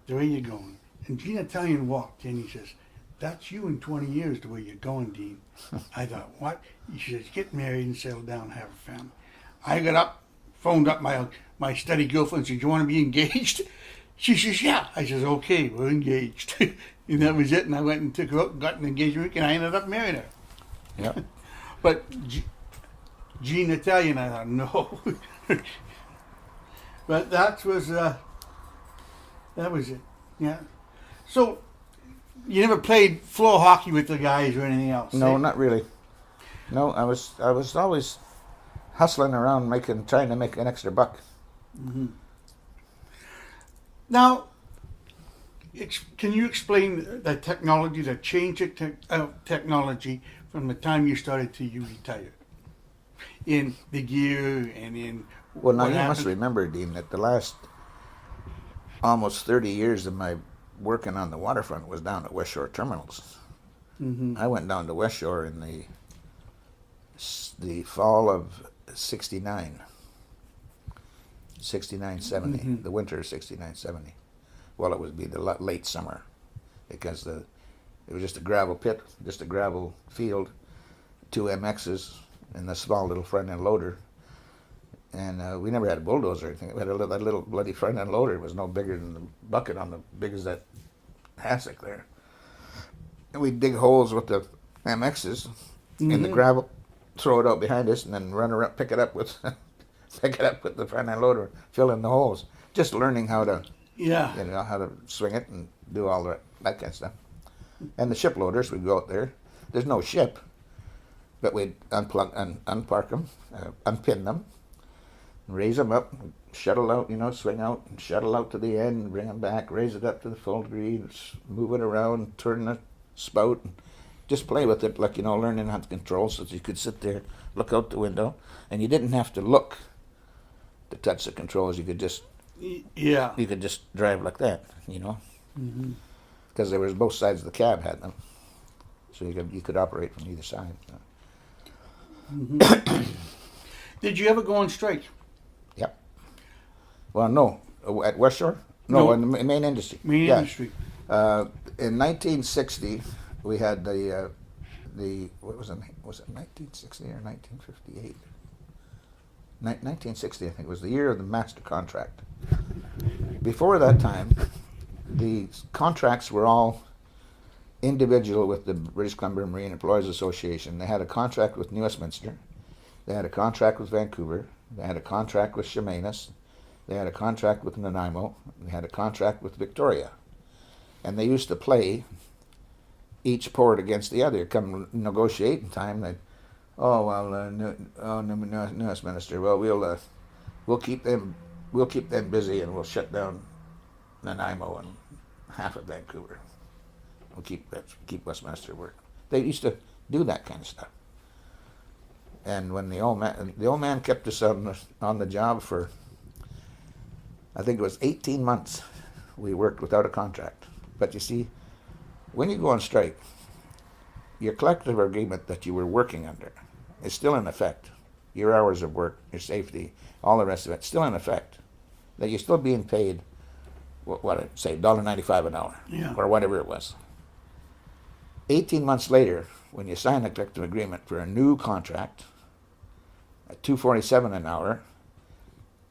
the way you're going." And Gene Italian walked in. He says, "That's you in 20 years, the way you're going, Dean." I thought, what? He says, "Get married and settle down and have a family." I got up, phoned up my steady girlfriend and said, "You want to be engaged?" She says, "Yeah." I says, "Okay, we're engaged." And that was it. And I went and took her out and got an engagement ring, and I ended up marrying her. Yeah. But Gene Italian, I thought, no. But that was it. Yeah. So you never played floor hockey with the guys or anything else? No, not really. No, I was always hustling around trying to make an extra buck. Mm-hmm. Now, can you explain the technology, the change of technology from the time you started to you retired? In the gear and in Well, now what you must happened? remember, Dean, that the last almost 30 years of my working on the waterfront was down at West Shore Terminals. Mm-hmm. I went down to West Shore in the fall of 69, 70, Mhm. the winter of 69, 70. Well, it would be the late summer, because it was just a gravel pit, just a gravel field, 2 MXs, and a small little front-end loader. And we never had a bulldozer or anything. We had that little bloody front-end loader. It was no bigger than the bucket big as that hassock there. And we'd dig holes with the MXs in the Mhm. gravel, throw it out behind us, and then run around, pick it up with the front-end loader, fill in the holes. Just learning how to, Yeah. how to swing it and do all that kind of stuff. And the ship loaders, we'd go out there. There's no ship, but we'd unplug and unpark them, unpin them, raise them up, shuttle out, swing out and shuttle out to the end, bring them back, raise it up to the full degree, move it around, turn the spout, just play with it, like, learning how to control, so that you could sit there, look out the window, and you didn't have to look to touch the controls. You could just Yeah. you could just drive like that, Mm-hmm. because there was both sides of the cab had them, so you could operate from either side. Mm-hmm. Did you ever go on strike? Yep. Well, no, at West Shore. No, No. in the main industry. Main Yeah. industry. In 1960, we had the what was it? Was it 1960 or 1958? 1960, I think, was the year of the master contract. Before that time, the contracts were all individual with the British Columbia Marine Employees Association. They had a contract with New Westminster. They had a contract with Vancouver. They had a contract with Chemainus. They had a contract with Nanaimo. They had a contract with Victoria. And they used to play each port against the other. Come negotiating time, they'd, New Westminster. Well, we'll keep them busy, and we'll shut down Nanaimo and half of Vancouver. We'll keep Westminster working. They used to do that kind of stuff. And when the old man kept us on the job for, I think it was 18 months, we worked without a contract. But you see, when you go on strike, your collective agreement that you were working under is still in effect. Your hours of work, your safety, all the rest of it, still in effect. That you're still being paid, what I'd say, $1.95 an hour, Yeah. or whatever it was. 18 months later, when you sign a collective agreement for a new contract, at $2.47 an hour,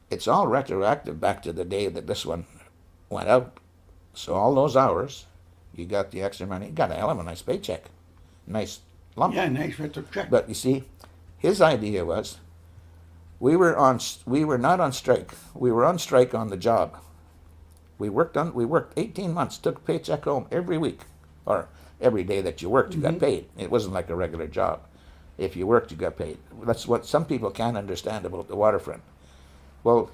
it's all retroactive back to the day that this one went out. So all those hours, you got the extra money. You got a hell of a nice paycheck, nice lump. Yeah, nice retro check. But you see, his idea was, we were not on strike. We were on strike on the job. We worked 18 months, took a paycheck home every week, or every day that you worked, you got paid. It wasn't like a regular job. If you worked, you got paid. That's what some people can't understand about the waterfront. Well,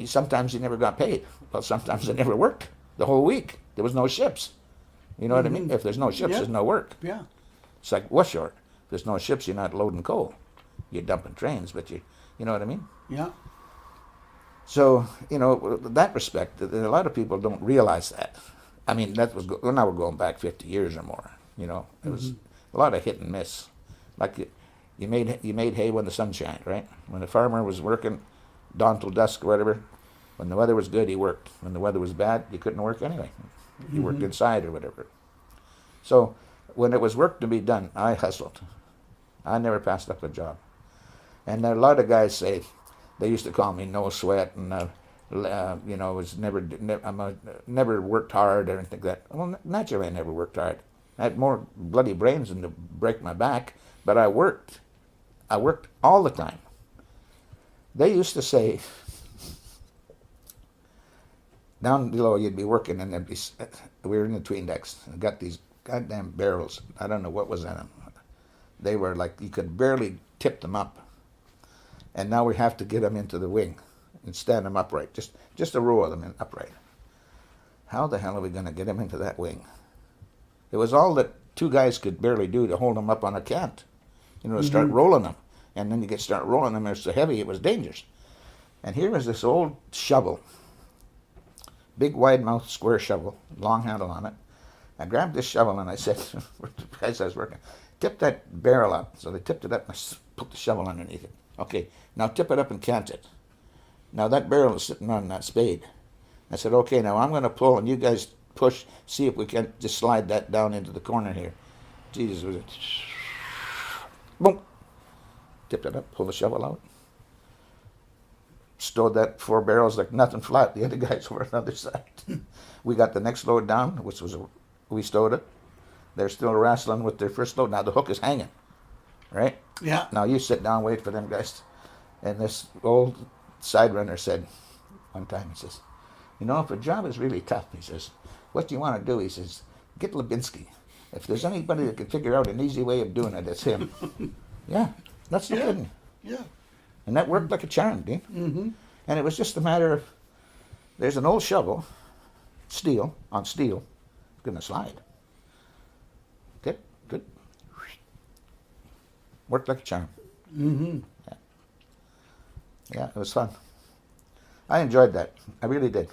sometimes you never got paid. Well, sometimes they never worked the whole week. There was no ships. You know what I mean? If there's no ships, Yeah. there's no work. Yeah. It's like West Shore. If there's no ships, you're not loading coal. You're dumping trains, but you know what I mean? Yeah. So, that respect, a lot of people don't realize that. I mean, now we're going back 50 years or more. It was a lot of hit and miss. Like you made hay when the sun shined, right? When the farmer was working dawn till dusk or whatever, when the weather was good, he worked. When the weather was bad, you couldn't work anyway. You worked inside or whatever. So when it was work to be done, I hustled. I never passed up a job. And a lot of guys say, they used to call me no sweat, and was never worked hard or anything like that. Well, naturally, I never worked hard. I had more bloody brains than to break my back, but I worked. I worked all the time. They used to say, down below you'd be working, and we were in the tween decks, and got these goddamn barrels. I don't know what was in them. They were like, you could barely tip them up. And now we have to get them into the wing and stand them upright, just a row of them in upright. How the hell are we going to get them into that wing? It was all that two guys could barely do to hold them up on a cant, to start rolling them. And then you start rolling them, they're so heavy, it was dangerous. And here was this old shovel, big wide-mouthed square shovel, long handle on it. I grabbed this shovel and I said to the guys I was working, tip that barrel up. So they tipped it up and I put the shovel underneath it. Okay, now tip it up and cant it. Now that barrel is sitting on that spade. I said, okay, now I'm going to pull and you guys push, see if we can just slide that down into the corner here. Jesus, was it? Boom. Tipped it up, pulled the shovel out. Stowed that 4 barrels like nothing flat. The other guys were on the other side. We got the next load down, which was, we stowed it. They're still wrestling with their first load. Now the hook is hanging, right? Yeah. Now you sit down, wait for them guys. And this old side runner said one time, he says, if a job is really tough, he says, what do you want to do? He says, get Labinsky. If there's anybody that can figure out an easy way of doing it, it's him. Yeah, that's the kidding. Yeah. And that worked like a charm, Dean. Mm-hmm. And it was just a matter of, there's an old shovel, steel, going to slide. Good. Worked like a charm. Mm-hmm. Yeah, it was fun. I enjoyed that. I really did.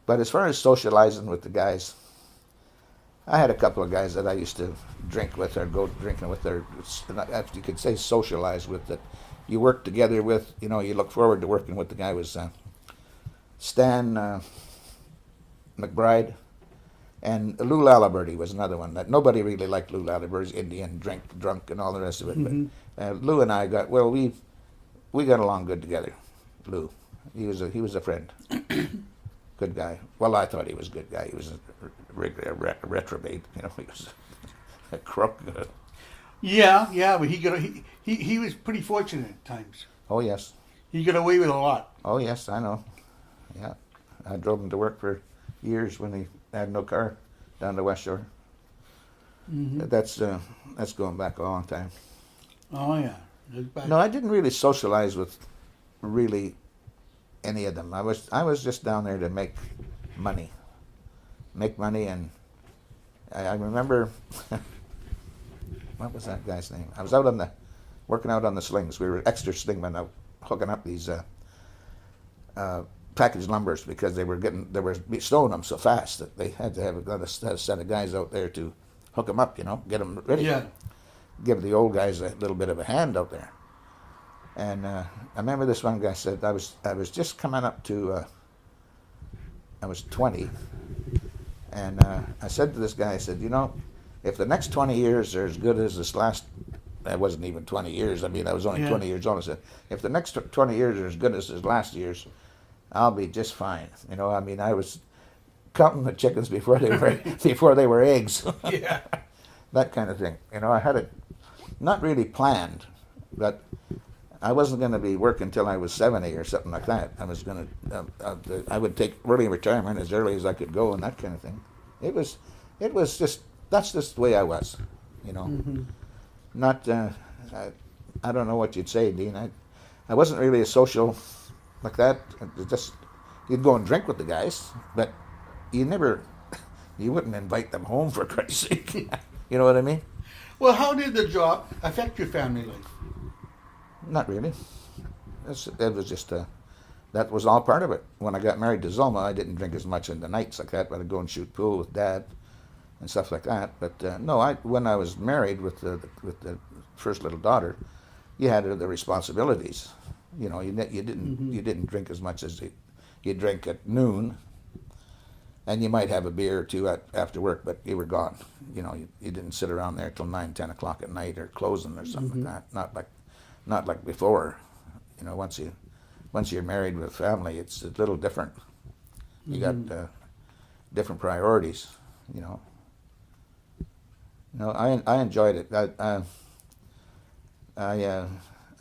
But as far as socializing with the guys, I had a couple of guys that I used to drink with or go drinking with, or you could say socialize with, that you work together with. You know, you look forward to working with. The guy was Stan McBride, and Lou Laliberty was another one. That nobody really liked Lou Laliberty's Indian, drunk, and all the rest of it. Mm-hmm. But Lou and I we got along good together. Lou, he was a friend. Good guy. Well, I thought he was a good guy. He was a reprobate. You know, he was a crook. Yeah, but he was pretty fortunate at times. Oh yes. He got away with a lot. Oh yes, I know. Yeah, I drove him to work for years when he had no car down to West Shore. Mm-hmm. That's going back a long time. Oh yeah. No, I didn't really socialize with really any of them. I was just down there to make money, and I remember what was that guy's name? I was working out on the slings. We were extra slingmen out hooking up these package lumbers because they were stowing them so fast that they had to have a set of guys out there to hook them up. You know, get them ready. Yeah. Give the old guys a little bit of a hand out there. And I remember this one guy said, I was just coming up to, I was 20, and I said to this guy, I said, you know, if the next 20 years are as good as this last, that wasn't even 20 years, I mean, I was only 20 years old. I said, if the next 20 years are as good as his last years, I'll be just fine. You know, I mean, I was counting the chickens before they were eggs. Yeah. That kind of thing. You know, I had it not really planned, but I wasn't going to be working until I was 70 or something like that. I was going to, I would take early retirement as early as I could go and that kind of thing. It was just, that's just the way I was, you know. Mm-hmm. Not, I don't know what you'd say, Dean. I wasn't really a social like that. Just, you'd go and drink with the guys, but you wouldn't invite them home for Christ's sake. You know what I mean? Well, how did the job affect your family life? Not really. It was just that was all part of it. When I got married to Zulma, I didn't drink as much in the nights like that, but I'd go and shoot pool with Dad and stuff like that. But no, when I was married with the first little daughter, you had the responsibilities. You know, you didn't drink as much as you drink at noon, and you might have a beer or two after work, but you were gone. You know, you didn't sit around there till 9, 10 o'clock at night or closing or something like that. Not like before. You know, once you're married with a family, it's a little different. You got different priorities. You know. No, I enjoyed it. I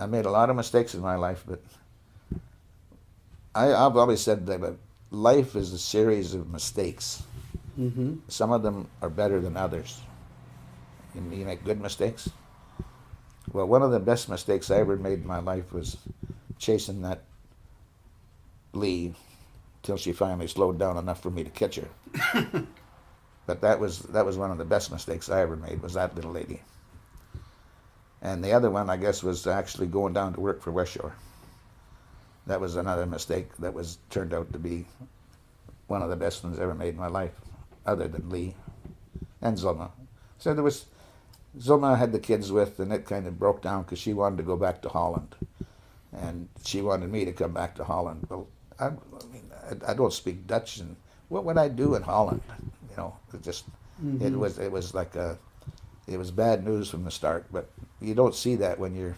made a lot of mistakes in my life, but I've always said that life is a series of mistakes. Mm-hmm. Some of them are better than others. You make good mistakes. Well, one of the best mistakes I ever made in my life was chasing that Lee till she finally slowed down enough for me to catch her. But that was one of the best mistakes I ever made, was that little lady. And the other one, I guess, was actually going down to work for West Shore. That was another mistake that turned out to be one of the best ones I ever made in my life, other than Lee and Zulma. So Zulma had the kids with, and it kind of broke down because she wanted to go back to Holland. And she wanted me to come back to Holland. Well, I don't speak Dutch, and what would I do in Holland? You know, it was like it was bad news from the start, but you don't see that when you're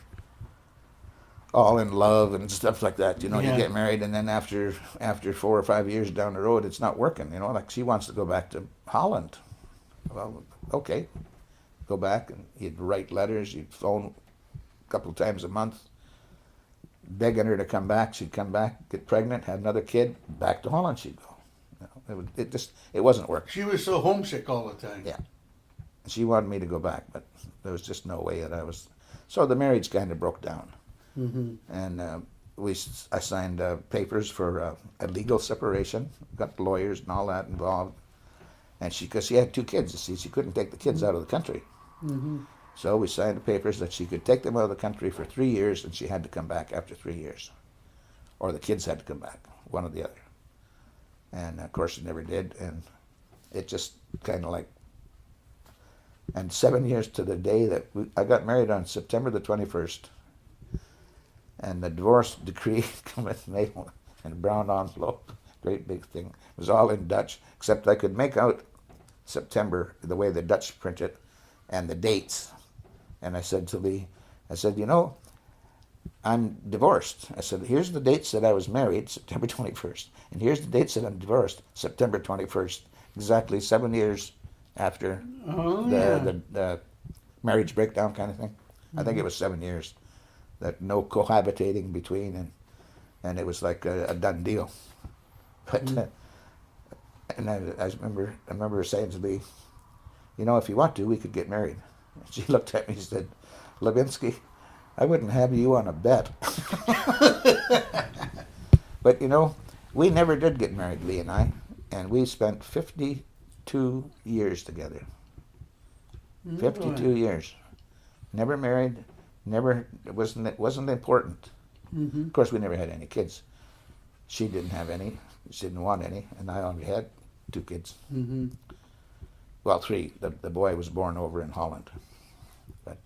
all in love and stuff like that. You know, you get married, and then after 4 or 5 years down the road, it's not working. You know, like she wants to go back to Holland. Well, okay, go back, and you'd write letters, you'd phone a couple of times a month, begging her to come back. She'd come back, get pregnant, have another kid, back to Holland she'd go. You know, it wasn't working. She was so homesick all the time. Yeah. She wanted me to go back, but there was just no way that I was. So the marriage kind of broke down. Mm-hmm. And I signed papers for a legal separation, got lawyers and all that involved. And because she had 2 kids, you see, she couldn't take the kids out of the country. Mm-hmm. So we signed the papers that she could take them out of the country for 3 years, and she had to come back after 3 years. Or the kids had to come back, one or the other. And of course she never did, and it just kind of like, and 7 years to the day that I got married on September the 21st, and the divorce decree came in mail in a brown envelope, great big thing. It was all in Dutch, except I could make out September, the way the Dutch print it, and the dates. And I said to Lee, I said, you know, I'm divorced. I said, here's the dates that I was married, September 21st, and here's the dates that I'm divorced, September 21st, exactly 7 years after the marriage breakdown kind of thing. Mm-hmm. I think it was 7 years, that no cohabitating between, and it was like a done deal. But and I remember her saying to me, you know, if you want to, we could get married. And she looked at me and said, Labinsky, I wouldn't have you on a bet. But you know, we never did get married, Lee and I, and we spent 52 years together. 52 years. Never married, never, it wasn't important. Mm-hmm. Of course, we never had any kids. She didn't have any, she didn't want any, and I only had 2 kids. Mm-hmm. Well, 3. The boy was born over in Holland. But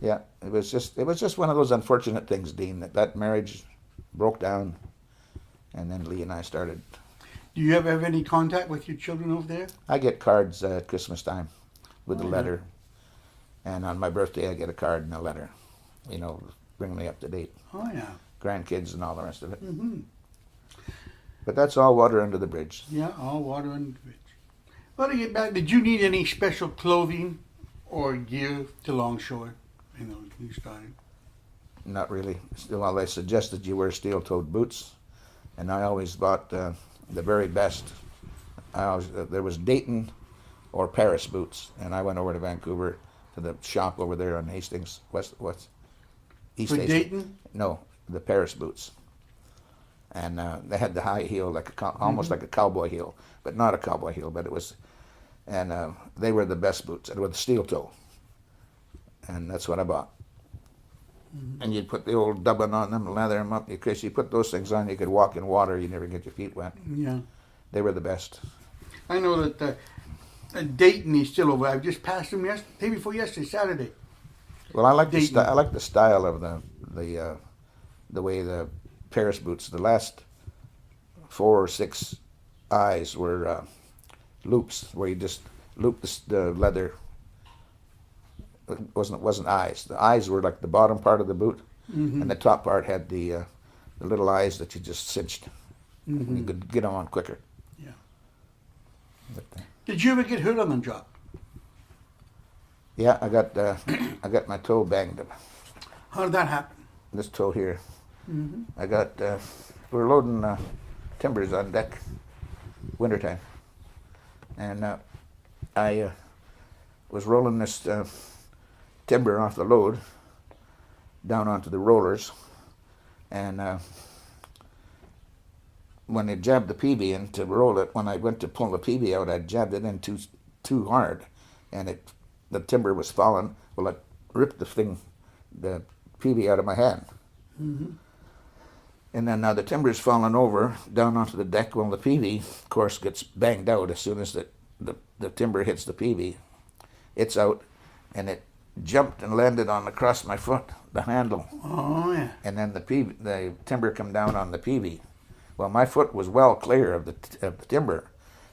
yeah, it was just one of those unfortunate things, Dean, that marriage broke down, and then Lee and I started. Do you ever have any contact with your children over there? I get cards at Christmas time with a letter, and on my birthday I get a card and a letter, you know, bring me up to date. Oh yeah. Grandkids and all the rest of it. Mm-hmm. But that's all water under the bridge. Yeah, all water under the bridge. Well, to get back, did you need any special clothing or gear to Longshore? You know, when you started. Not really. Well, they suggested you wear steel-toed boots, and I always bought the very best. There was Dayton or Paris boots, and I went over to Vancouver to the shop over there on Hastings East For Hastings. Dayton? No, the Paris boots, and they had the high heel, almost like a cowboy heel, but not a cowboy heel, but it was, and they were the best boots, and with a steel toe, and that's what I bought. Mm-hmm. And you'd put the old dubbin on them, lather them up. Because you put those things on, you could walk in water. You never get your feet wet. Yeah, they were the best. I know that Dayton is still over. I just passed them day before yesterday, Saturday. Well, I like the style of the way the Paris boots. The last 4 or 6 eyes were loops, where you just loop the leather. It wasn't eyes. The eyes were like the bottom part of the boot, mm-hmm. and the top part had the little eyes that you just cinched. Mm-hmm. You could get them on quicker. Yeah. But, did you ever get hurt on the job? Yeah, I got my toe banged up. How did that happen? This toe here. Mm-hmm. I got. We were loading timbers on deck, wintertime, and I was rolling this timber off the load down onto the rollers, and when they jabbed the PB in to roll it, when I went to pull the PB out, I jabbed it in too hard, and the timber was falling. Well, it ripped the PB out of my hand. Mm-hmm. And then now the timber's falling over down onto the deck. Well, the PB, of course, gets banged out as soon as the timber hits the PB. It's out, and it jumped and landed on across my foot, the handle. Oh yeah. And then the timber come down on the PB. Well, my foot was well clear of the timber,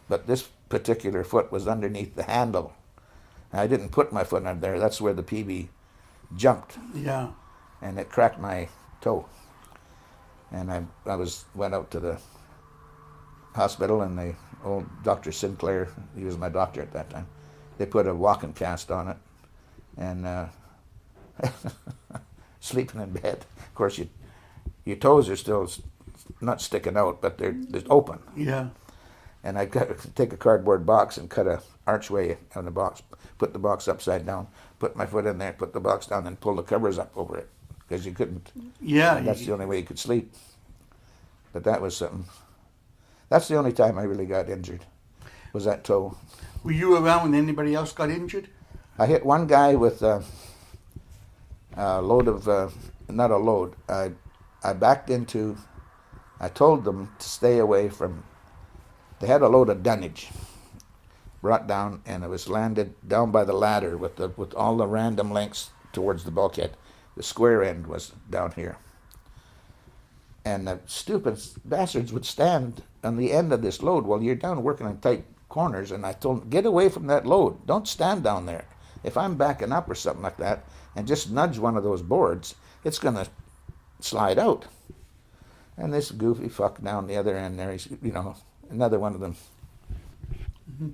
but this particular foot was underneath the handle. I didn't put my foot under there. That's where the PB jumped. Yeah. And it cracked my toe. And I went out to the hospital, and the old Dr. Sinclair, he was my doctor at that time, they put a walking cast on it, and sleeping in bed. Of course, your toes are still not sticking out, but they're open. Yeah. And I take a cardboard box and cut a archway on the box, put the box upside down, put my foot in there, put the box down, and pull the covers up over it, because you couldn't. Yeah. That's the only way you could sleep. But that was something. That's the only time I really got injured. was that tow. Were you around when anybody else got injured? I hit one guy with a load of, not a load. I backed into, I told them to stay away from, they had a load of dunnage brought down, and it was landed down by the ladder with all the random lengths towards the bulkhead. The square end was down here. And the stupid bastards would stand on the end of this load while you're down working in tight corners, and I told them, get away from that load. Don't stand down there. If I'm backing up or something like that and just nudge one of those boards, it's going to slide out. And this goofy fuck down the other end there, he's, another one of them. Mm-hmm.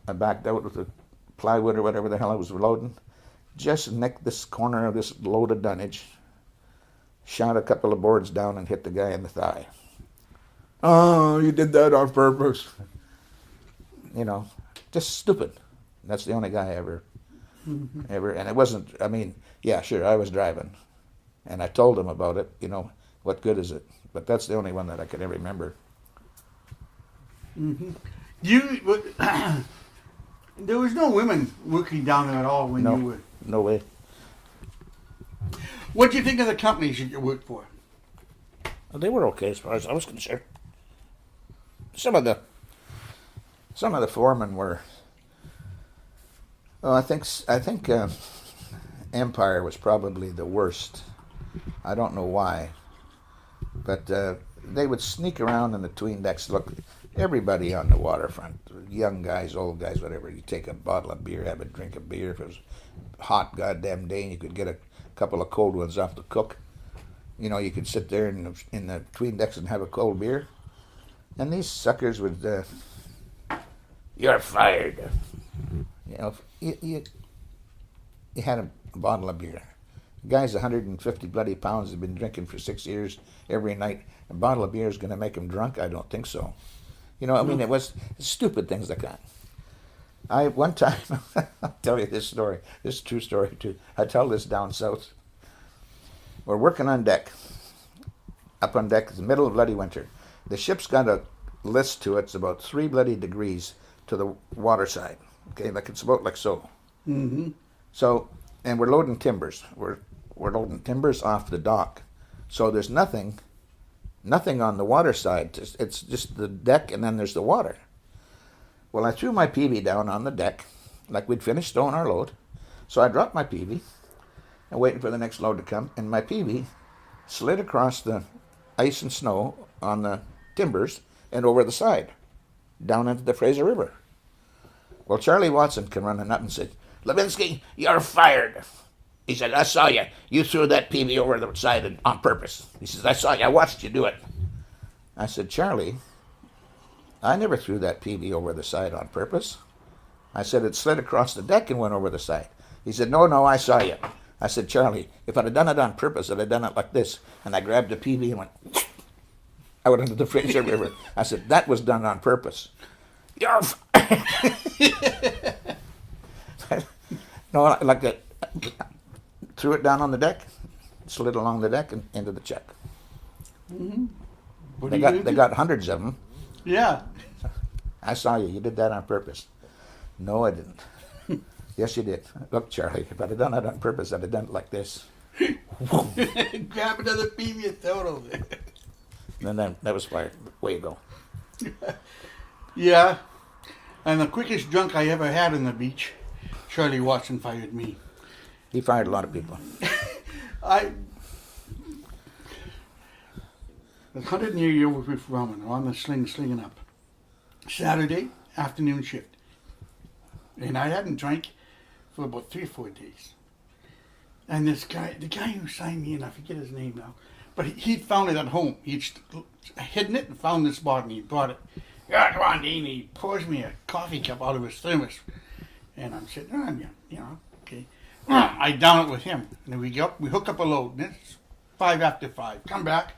I backed out with the plywood or whatever the hell I was loading, just nicked this corner of this load of dunnage, shot a couple of boards down and hit the guy in the thigh. Oh, you did that on purpose. Just stupid. That's the only guy ever, and it wasn't, yeah, sure, I was driving, and I told him about it, what good is it? But that's the only one that I could ever remember. Mm-hmm. There was no women working down there at all when you were... No way. What do you think of the companies that you worked for? Well, they were okay as far as I was concerned. Some of the foremen were... Well, I think Empire was probably the worst. I don't know why. But they would sneak around in the tween decks. Look, everybody on the waterfront, young guys, old guys, whatever, you take a bottle of beer, have a drink of beer. If it was a hot goddamn day and you could get a couple of cold ones off the cook, you could sit there in the tween decks and have a cold beer. And these suckers would, you're fired. You had a bottle of beer. The guy's 150 bloody pounds, has been drinking for 6 years every night. A bottle of beer is going to make him drunk? I don't think so. It was stupid things like that. One time, I'll tell you this story. This is a true story, too. I tell this down south. We're working on deck. Up on deck, it's the middle of bloody winter. The ship's got a list to it. It's about 3 bloody degrees to the water side. Okay, it's about like so. Mm-hmm. So, and we're loading timbers. We're loading timbers off the dock. So there's nothing on the water side. It's just the deck, and then there's the water. Well, I threw my peavey down on the deck, like we'd finished stowing our load. So I dropped my peavey and waiting for the next load to come, and my peavey slid across the ice and snow on the timbers and over the side, down into the Fraser River. Well, Charlie Watson came running up and said, Labinsky, you're fired. He said, I saw you. You threw that peavey over the side on purpose. He says, I saw you. I watched you do it. I said, Charlie, I never threw that peavey over the side on purpose. I said, it slid across the deck and went over the side. He said, no, I saw you. I said, Charlie, if I'd have done it on purpose, I'd have done it like this. And I grabbed the peavey and went out into the Fraser River. I said, that was done on purpose. You're No, like that. Threw it down on the deck, slid along the deck, and into the check. Mm-hmm. They got hundreds of them. Yeah. I saw you. You did that on purpose. No, I didn't. Yes, you did. Look, Charlie, if I'd have done it on purpose, I'd have done it like this. Grab another peavey and throw it over there. And then that was fired. Way you go. Yeah. And the quickest drunk I ever had on the beach, Charlie Watson fired me. He fired a lot of people. The 100-year with Roman on the slinging up. Saturday afternoon shift. And I hadn't drank for about 3 or 4 days. And this guy, the guy who signed me in, I forget his name now, but he'd found it at home. He'd hidden it and found this bottle and he brought it. Yeah, come on, Dean. He pours me a coffee cup out of his thermos. And I'm sitting around, okay. I down it with him. And then we hook up a load. And it's 5 after 5. Come back,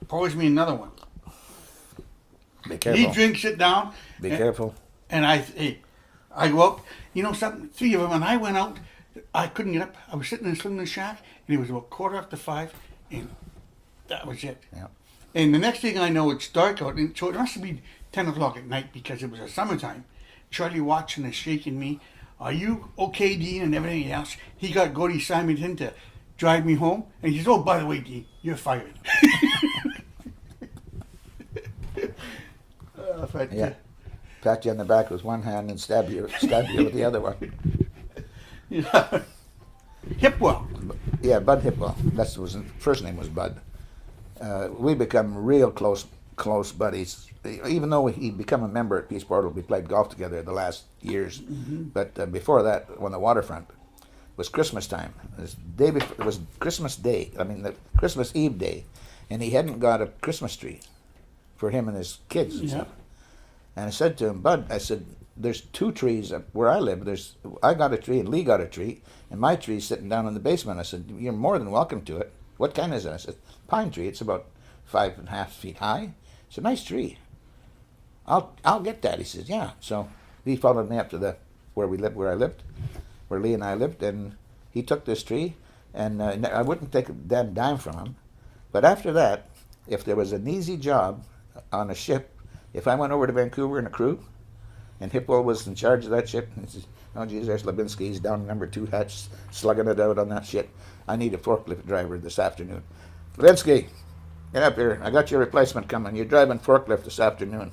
pours me another one. Be careful. He drinks it down. Be careful. And I go out. Something, 3 of them. And I went out. I couldn't get up. I was sitting in the swimming shack. And it was about 5:15. And that was it. Yeah. And the next thing I know, it's dark out. And so it must be 10 o'clock at night because it was a summertime. Charlie watching and shaking me. Are you okay, Dean, and everything else? He got Gordy Simon in to drive me home. And he says, oh, by the way, Dean, you're fired. Yeah. Pat you on the back with one hand and stab you with the other one. Yeah. Hipwell. Yeah, Bud Hipwell. That's his first name was Bud. We become real close buddies. Even though he became a member at Peace Portal, we played golf together the last years. But before that, on the waterfront, it was Christmas time. It was Christmas Day. I mean, the Christmas Eve day, and he hadn't got a Christmas tree for him and his kids and stuff. And I said to him, Bud, I said, there's 2 trees where I live. I got a tree and Lee got a tree, and my tree's sitting down in the basement. I said, you're more than welcome to it. What kind is it? I said, pine tree. It's about 5.5 feet high. It's a nice tree. I'll get that. He says, yeah. So he followed me up to where I lived, where Lee and I lived, and he took this tree, and I wouldn't take a damn dime from him. But after that, if there was an easy job on a ship, if I went over to Vancouver in a crew, and Hippo was in charge of that ship, and he says, oh, geez, there's Labinsky. He's down number 2 hatch, slugging it out on that shit. I need a forklift driver this afternoon. Labinsky, get up here. I got your replacement coming. You're driving forklift this afternoon.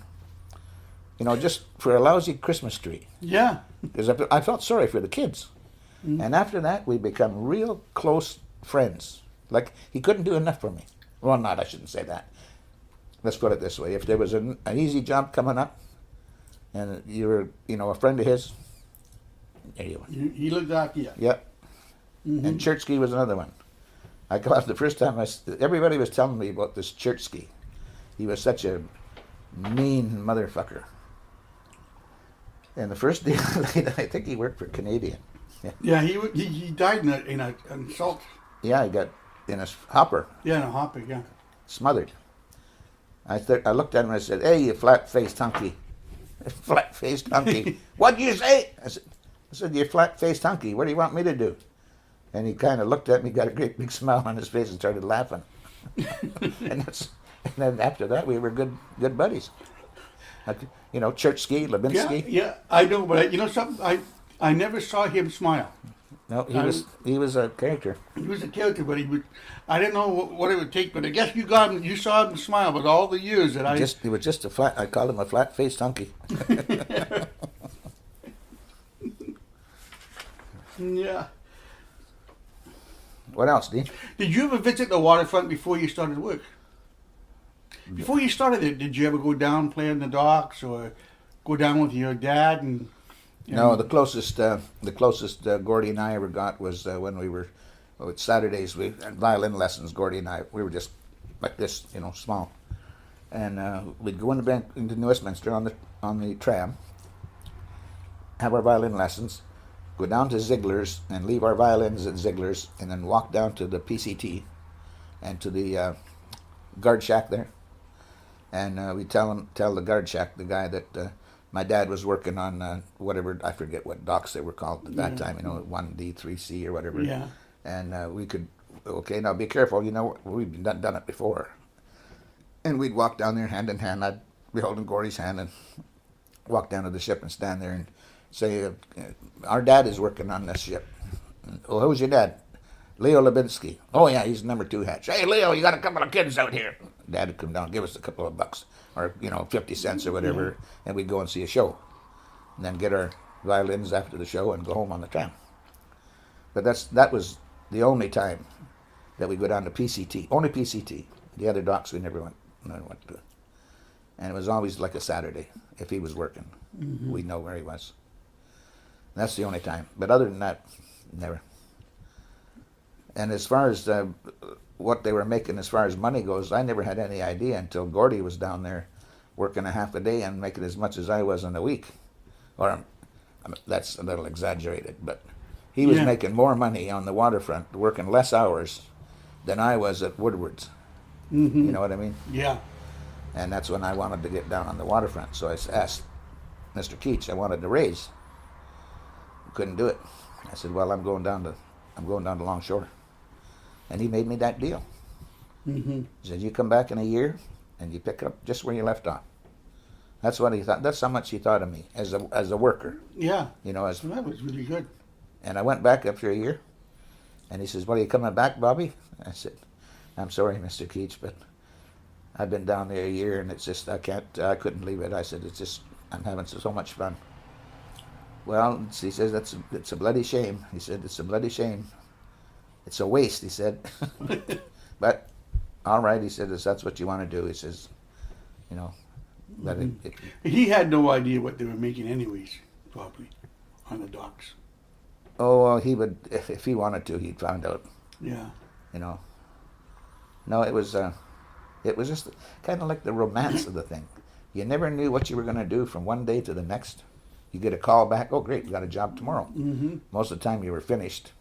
You know, just for a lousy Christmas tree. Yeah. Because I felt sorry for the kids. And after that, we become real close friends. Like, he couldn't do enough for me. Well, I shouldn't say that. Let's put it this way. If there was an easy job coming up, and you were, a friend of his, there you went. He looked after you. Yep. And church ski was another one. I got the first time everybody was telling me about this church ski. He was such a mean motherfucker. And the first day I think he worked for Canadian. Yeah, he died in an assault. Yeah, he got in a hopper. Yeah, in a hopper, yeah. Smothered. I looked at him and I said, hey, you flat-faced hunky. Flat-faced hunky. What'd you say? I said, you flat-faced hunky. What do you want me to do? And he kind of looked at me, got a great big smile on his face, and started laughing. and then after that, we were good buddies. Church ski, Labinsky. Yeah, I know, but something? I never saw him smile. No, he was a character. He was a character, but I didn't know what it would take, but I guess you saw him smile. But all the years that he was just I called him a flat-faced hunky. Yeah. What else, Dean? Did you ever visit the waterfront before you started work? Before you started it, did you ever go down, play on the docks, or go down with your dad and? No, the closest Gordy and I ever got was when we were Saturdays. We had violin lessons. Gordy and I, we were just like this, small, and we'd go into New Westminster on the tram, have our violin lessons, go down to Ziegler's and leave our violins at Ziegler's, and then walk down to the PCT and to the guard shack there, and we tell the guard shack, the guy that. My dad was working on whatever, I forget what docks they were called at that time, 1D, 3C or whatever. Yeah. And we could, okay, now be careful, we've done it before. And we'd walk down there hand in hand. I'd be holding Gordy's hand and walk down to the ship and stand there and say, our dad is working on this ship. Oh, who's your dad? Leo Labinsky. Oh, yeah, he's number 2 hatch. Hey, Leo, you got a couple of kids out here. Dad would come down, give us a couple of bucks, or 50 cents or whatever, and we'd go and see a show, and then get our violins after the show and go home on the tram. But that was the only time that we go down to PCT, only PCT. The other docks we never went to, and it was always like a Saturday. If he was working, we'd know where he was. That's the only time. But other than that, never. And as far as what they were making as far as money goes, I never had any idea until Gordy was down there working a half a day and making as much as I was in a week. Or that's a little exaggerated, but he was making more money on the waterfront, working less hours than I was at Woodward's. You know what I mean? Yeah. And that's when I wanted to get down on the waterfront. So I asked Mr. Keach, I wanted to raise. Couldn't do it. I said, well, I'm going down to Longshore. And he made me that deal. He said, you come back in a year and you pick up just where you left off. That's what he thought. That's how much he thought of me as a worker. Yeah. You know, So that was really good. and I went back after a year, and he says, "Well, are you coming back, Bobby?" I said, "I'm sorry, Mr. Keach, but I've been down there a year, and it's just I couldn't leave it." I said, "It's just I'm having so much fun." Well, he says, it's a bloody shame. He said, "It's a bloody shame. It's a waste," he said. But all right, he said, "If that's what you want to do," he says, you know, that He had no idea what they were making anyways, probably, on the docks. oh, well, he would, if he wanted to, he'd find out, Yeah. you know. No, it was just kind of like the romance of the thing. You never knew what you were going to do from one day to the next. You get a call back, "Oh, great, you got a job tomorrow." Mm-hmm. Most of the time you were finished.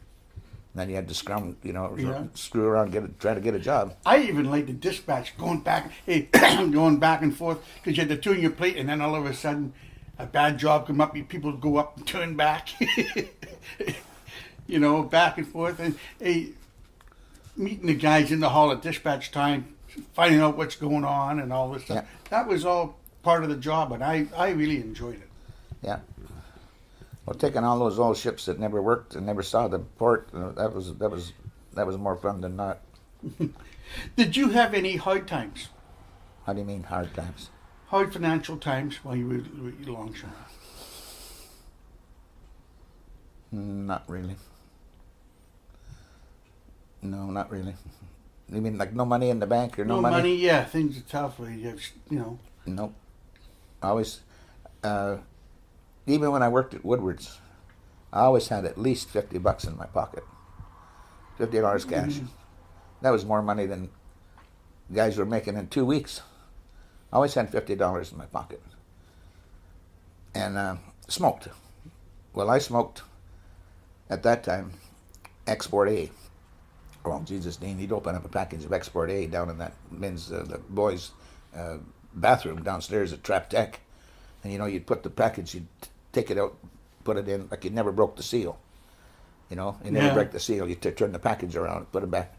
Then you had to scrum, Yeah. screw around, try to get a job. I even liked the dispatch going back, going back and forth, because you had to turn your plate, and then all of a sudden, a bad job come up, people go up and turn back, back and forth, and meeting the guys in the hall at dispatch time, finding out what's going on and all this stuff. Yeah. That was all part of the job, and I really enjoyed it. Yeah. Well, taking all those old ships that never worked and never saw the port, that was more fun than not. Did you have any hard times, How do you mean hard times? hard financial times while you were longshoreman? Not really. No, not really. You mean like no money in the bank or no money? Yeah, things are tough. You have, Nope. I always, even when I worked at Woodward's, I always had at least $50 in my pocket. $50 cash. Mm-hmm. That was more money than guys were making in 2 weeks. I always had $50 in my pocket. And smoked. Well, I smoked at that time Export A. Oh, Jesus, Dean, he'd open up a package of Export A down in that men's, the boys' bathroom downstairs at Trap Tech. And, you'd put the package, you'd take it out, put it in, like you never broke the seal. You never Yeah. break the seal. You turn the package around, put it back.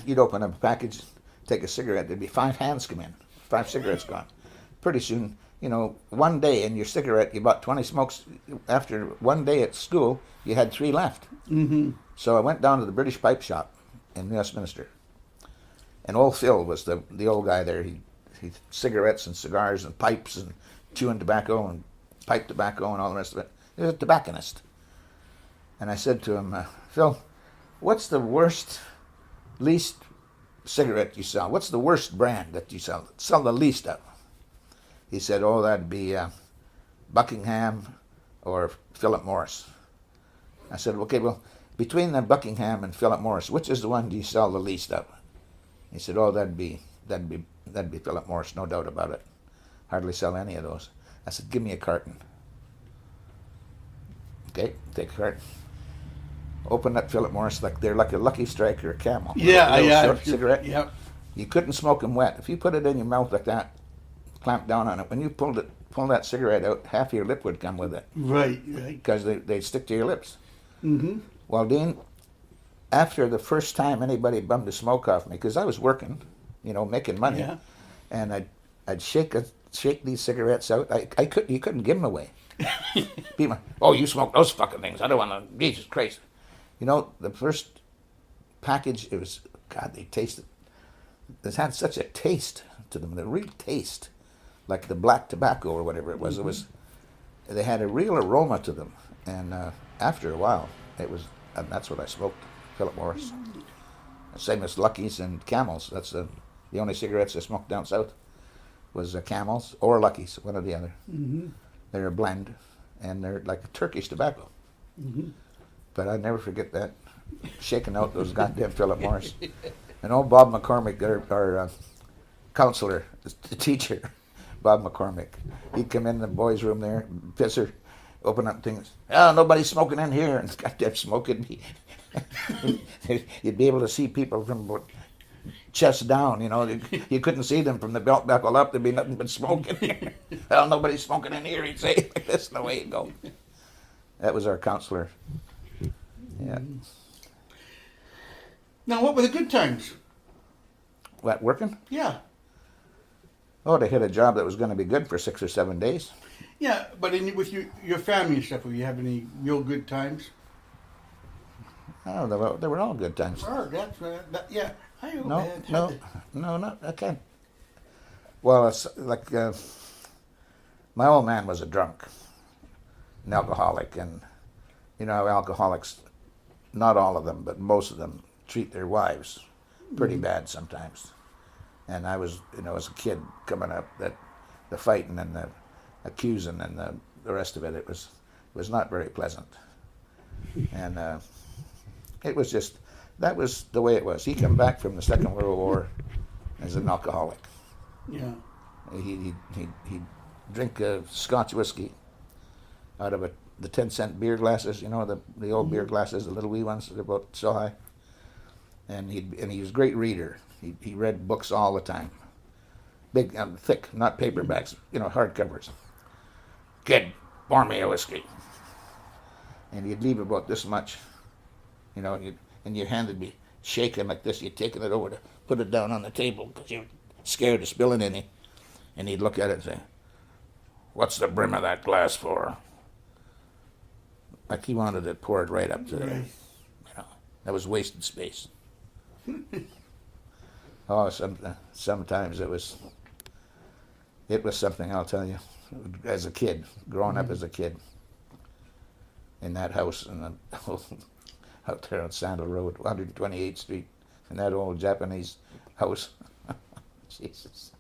You'd open up a package, take a cigarette, there'd be 5 hands come in, 5 cigarettes gone. Pretty soon, one day in your cigarette, you bought 20 smokes. After one day at school, you had 3 left. Mm-hmm. So I went down to the British Pipe Shop in Westminster. And old Phil was the old guy there. He cigarettes and cigars and pipes and chewing tobacco and pipe tobacco and all the rest of it. He was a tobacconist. And I said to him, "Phil, what's the least cigarette you sell? What's the worst brand that you sell the least of?" He said, "Oh, that'd be Buckingham or Philip Morris." I said, "Okay, well, between the Buckingham and Philip Morris, which is the one do you sell the least of?" He said, "Oh, that'd be Philip Morris, no doubt about it. Hardly sell any of those." I said, "Give me a carton." Okay, take a carton. Open that Philip Morris, they're like a Lucky Strike or a Camel. Yeah, A little yeah. short cigarette. Yep. You couldn't smoke them wet. If you put it in your mouth like that, clamp down on it. When you pull that cigarette out, half your lip would come with it Right. because they stick to your lips. Mm-hmm. Well, Dean, after the first time anybody bummed a smoke off me, because I was working, making money, Yeah. and I'd shake these cigarettes out. You couldn't give them away. People, "Oh, you smoke those fucking things. I don't want to. Jesus Christ." The first package, it was, God, they tasted. They had such a taste to them, the real taste, like the black tobacco or whatever it was. Mm-hmm. They had a real aroma to them, and after a while, and that's what I smoked, Philip Morris. Same as Lucky's and Camels. That's the only cigarettes I smoked down south was Camels or Lucky's, one or the other. Mm-hmm. They're a blend, and they're like Turkish tobacco. Mm-hmm. But I never forget that, shaking out those goddamn Philip Morris. And old Bob McCormick, our counselor, the teacher, Bob McCormick, he'd come in the boys' room there, pisser, open up things. "Oh, nobody's smoking in here," and goddamn smoking. You'd be able to see people from about chest down. You couldn't see them from the belt buckle up. There'd be nothing but smoking. "Well, nobody's smoking in here," he'd say. That's the way he'd go. That was our counselor. Yeah. Now, what were the good times? What, working? Yeah. Oh, they had a job that was going to be good for 6 or 7 days. Yeah, but with your family and stuff, were you have any real good times? Oh, they were all good times. Oh, yeah. I No, had no, the- no, not I can't. Well, it's like my old man was a drunk, an alcoholic, and you know how alcoholics, not all of them, but most of them, treat their wives pretty bad sometimes. And I was, as a kid coming up, that the fighting and the accusing and the rest of it, it was not very pleasant. And it was just, that was the way it was. He came back from the Second World War as an alcoholic. Yeah. He'd drink Scotch whiskey out of the 10-cent beer glasses, the old beer glasses, the little wee ones that are about so high. And he was a great reader. He read books all the time, big, thick, not paperbacks, hardcovers. Kid, pour me a whiskey. And he'd leave about this much, and your hand would be shaking like this. You'd taken it over to put it down on the table because you're scared of spilling any. And he'd look at it and say, "What's the brim of that glass for?" Like he wanted it poured right up to there. Right. That was wasted space. Oh, sometimes it was something, I'll tell you. As a kid, growing up as a kid, in that house out there on Sandal Road, 128th Street, in that old Japanese house. Jesus.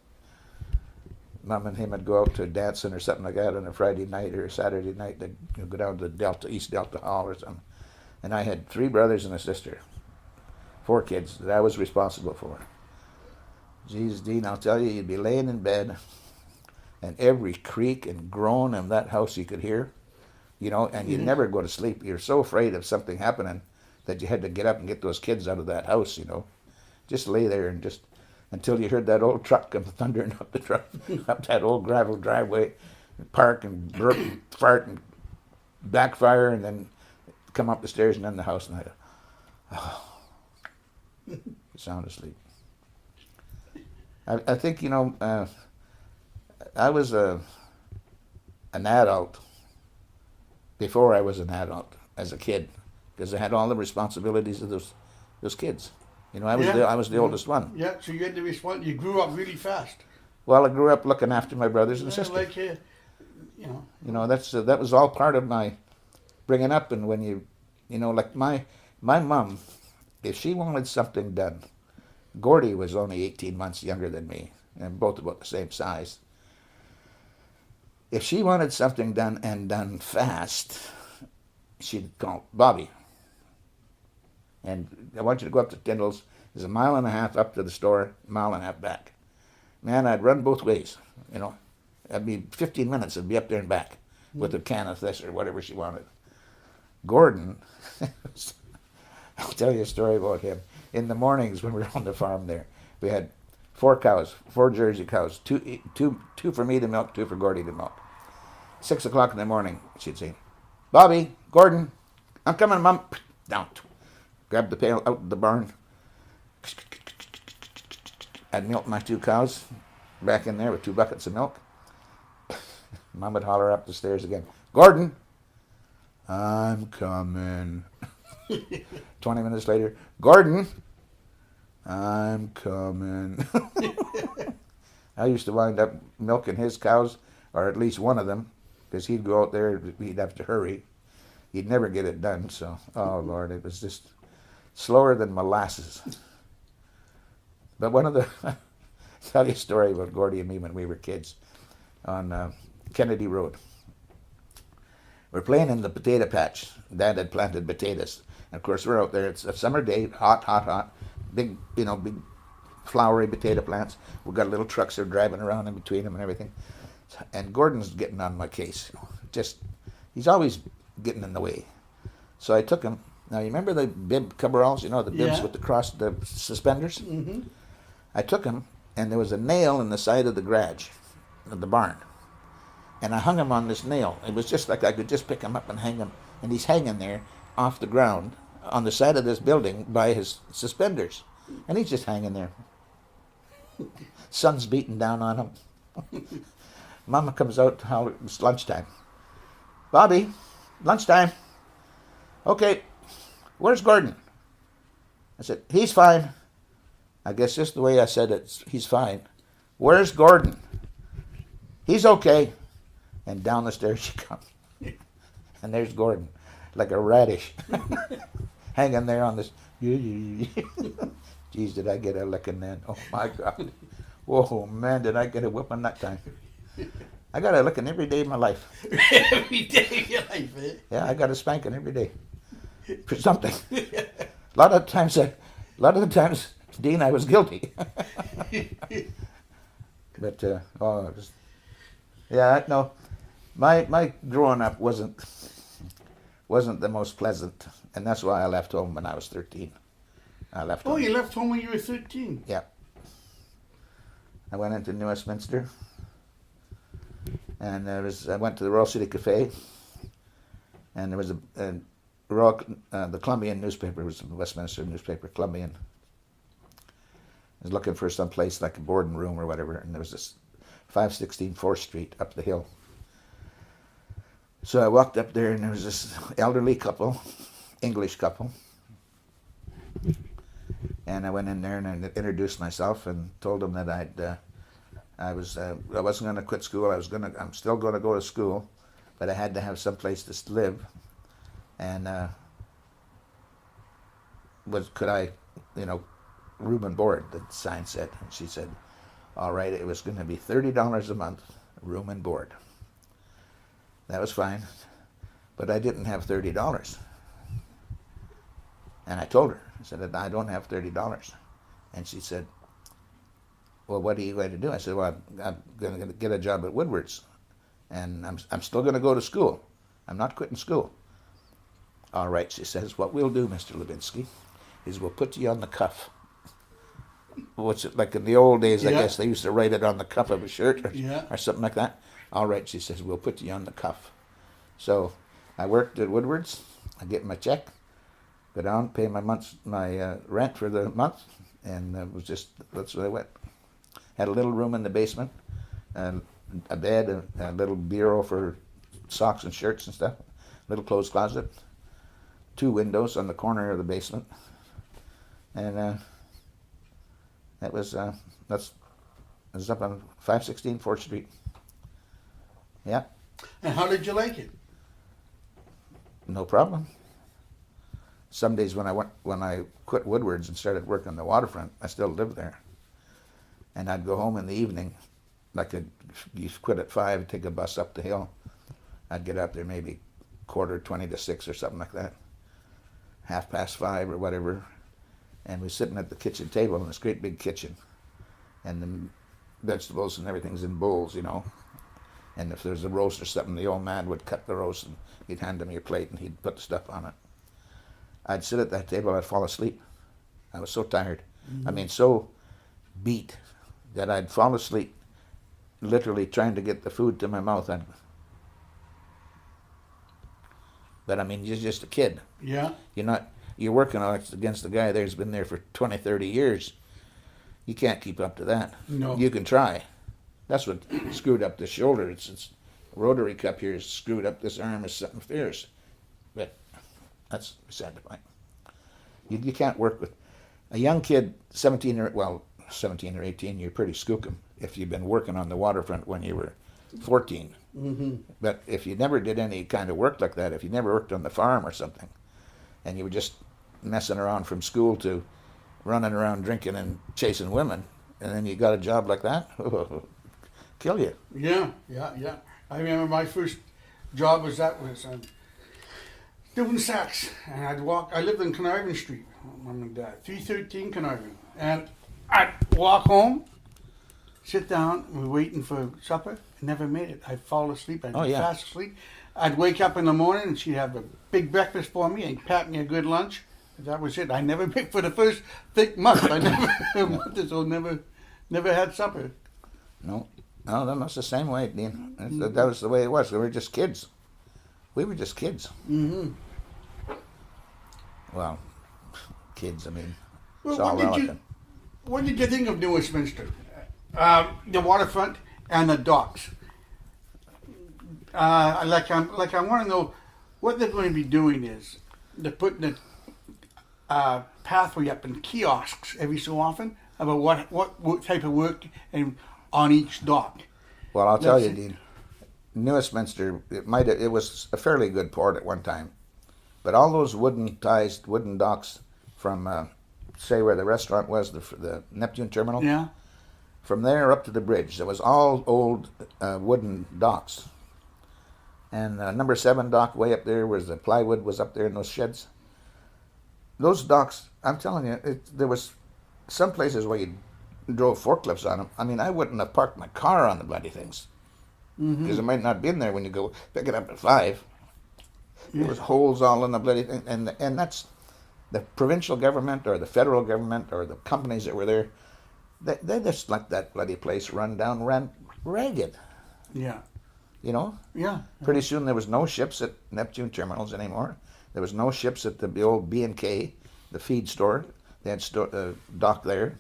Mom and him would go out to dancing or something like that on a Friday night or a Saturday night. They'd go down to the East Delta Hall or something. And I had 3 brothers and a sister, 4 kids that I was responsible for. Jeez, Dean, I'll tell you, you'd be laying in bed, and every creak and groan in that house you could hear, and you'd never go to sleep. You're so afraid of something happening that you had to get up and get those kids out of that house, Just lay there and just until you heard that old truck come thundering up up that old gravel driveway, park and burp, fart and backfire, and then come up the stairs and in the house, and sound asleep. I think I was an adult before I was an adult as a kid, because I had all the responsibilities of those kids. I was the oldest one. Yeah, so you had to respond. You grew up really fast. Well, I grew up looking after my brothers and sisters. Like, That was all part of my bringing up. And when like my mom, if she wanted something done, Gordy was only 18 months younger than me, and both about the same size. If she wanted something done and done fast, she'd call Bobby. And I want you to go up to Tyndall's. There's a 1.5 miles up to the store, 1.5 miles back. Man, I'd run both ways, I'd be 15 minutes, I'd be up there and back with a can of this or whatever she wanted. Gordon, I'll tell you a story about him. In the mornings when we were on the farm there, we had 4 cows, 4 Jersey cows, two for me to milk, 2 for Gordy to milk. 6 o'clock in the morning, she'd say, "Bobby, Gordon, I'm coming, Mom." Down. Grab the pail out of the barn. I'd milk my 2 cows back in there with 2 buckets of milk. Mom would holler up the stairs again, "Gordon, I'm coming." 20 minutes later, "Gordon, I'm coming." I used to wind up milking his cows, or at least one of them, because he'd go out there, he'd have to hurry. He'd never get it done, so, oh Lord, it was just slower than molasses. But one of the, I'll tell you a story about Gordy and me when we were kids on Kennedy Road. We're playing in the potato patch. Dad had planted potatoes. And of course, we're out there. It's a summer day, hot. Big, big flowery potato plants. We've got little trucks that are driving around in between them and everything. And Gordon's getting on my case. He's always getting in the way. So I took him. Now, you remember the bib coveralls? The bibs with the suspenders? Mm-hmm. I took him, and there was a nail in the side of the garage, of the barn. And I hung him on this nail. It was just like I could just pick him up and hang him. And he's hanging there off the ground on the side of this building by his suspenders. And he's just hanging there. Sun's beating down on him. Mama comes out, it's lunchtime. Bobby, lunchtime. Okay, where's Gordon? I said, he's fine. I guess just the way I said it, he's fine. Where's Gordon? He's okay. And down the stairs she comes. And there's Gordon, like a radish, hanging there on this. Geez, did I get a licking then? Oh, my God. Whoa, man, did I get a whipping that time. I got a licking every day of my life. Every day of your life, eh? Yeah, I got a spanking every day for something. A lot of the times, Dean, I was guilty. But no, my growing up wasn't the most pleasant, and that's why I left home when I was 13. I left. Oh, home. you left home when you were 13. Yeah. I went into New Westminster, and I went to the Royal City Cafe, and there was the Columbian newspaper, was the Westminster newspaper, Columbian. I was looking for some place like a boarding room or whatever, and there was this 516 4th Street up the hill. So I walked up there, and there was this elderly couple, English couple, and I went in there and I introduced myself and told them that I wasn't going to quit school. I'm still going to go to school, but I had to have some place to live, and could I, room and board, the sign said. And she said, all right, it was going to be $30 a month, room and board. That was fine, but I didn't have $30. And I told her, I said, I don't have $30. And she said, well, what are you going to do? I said, well, I'm going to get a job at Woodward's, and I'm still going to go to school. I'm not quitting school. All right, she says, what we'll do, Mr. Labinsky, is we'll put you on the cuff. What's it like in the old days? I guess they used to write it on the cuff of a shirt or something like that. All right, she says, we'll put you on the cuff. So I worked at Woodward's. I get my check, go down, pay my rent for the month, and that's where I went. Had a little room in the basement, a bed, a little bureau for socks and shirts and stuff, little clothes closet, 2 windows on the corner of the basement, and that was up on 516 4th Street. Yeah. And how did you like it? No problem. Some days when I quit Woodward's and started working on the waterfront, I still lived there. And I'd go home in the evening, you quit at 5, take a bus up the hill. I'd get up there maybe 4:45 to 6 or something like that, 5:30 or whatever. And we're sitting at the kitchen table in this great big kitchen, and the vegetables and everything's in bowls, And if there's a roast or something, the old man would cut the roast and he'd hand him your plate and he'd put the stuff on it. I'd sit at that table, I'd fall asleep. I was so tired. Mm-hmm. I mean, so beat that I'd fall asleep, literally trying to get the food to my mouth. But I mean, you're just a kid. Yeah. You're working against a guy there who's been there for 20, 30 years. You can't keep up to that. No. You can try. That's what screwed up the shoulder. It's rotary cup here is screwed up. This arm is something fierce. But that's beside the point. You can't work with a young kid, 17 or 18. You're pretty skookum if you've been working on the waterfront when you were 14. Mm-hmm. But if you never did any kind of work like that, if you never worked on the farm or something, and you were just messing around from school to running around drinking and chasing women, and then you got a job like that, kill you. Yeah. I remember my first job was doing sacks, and I lived in Carnarvon Street, Mom and Dad, 313 Carnarvon, and I'd walk home, sit down, and we're waiting for supper. I never made it. I'd fall asleep. I'd be fast asleep. I'd wake up in the morning, and she'd have a big breakfast for me and pack me a good lunch. That was it. I never made for the first month. I never had supper. No, that was the same way, Dean. That was the way it was. We were just kids. Mm-hmm. Well, kids, I mean, well, it's all relative. What did you think of New Westminster? The waterfront and the docks. I want to know what they're going to be doing is they're putting a pathway up in kiosks every so often about what type of work and on each dock. Well, I'll tell you, Dean. New Westminster, it was a fairly good port at one time, but all those wooden docks from say where the restaurant was, the Neptune Terminal. Yeah. From there up to the bridge, it was all old wooden docks. And number 7 dock way up there was the plywood was up there in those sheds. Those docks, I'm telling you, there was some places where you drove forklifts on them. I mean, I wouldn't have parked my car on the bloody things because it might not be in there when you go pick it up at 5. There was holes all in the bloody thing, and that's the provincial government or the federal government or the companies that were there. They just let that bloody place ran ragged. Yeah. You know? Yeah. Pretty soon there was no ships at Neptune terminals anymore. There was no ships at the old B&K, the feed store. They had dock there.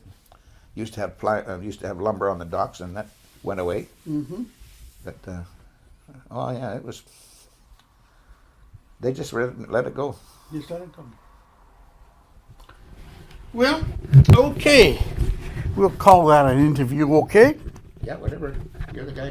Used to have lumber on the docks, and that went away. Mm-hmm. But oh yeah, it was. They just let it go. Just let it go. Well, okay. We'll call that an interview, okay? Yeah, whatever. You're the guy.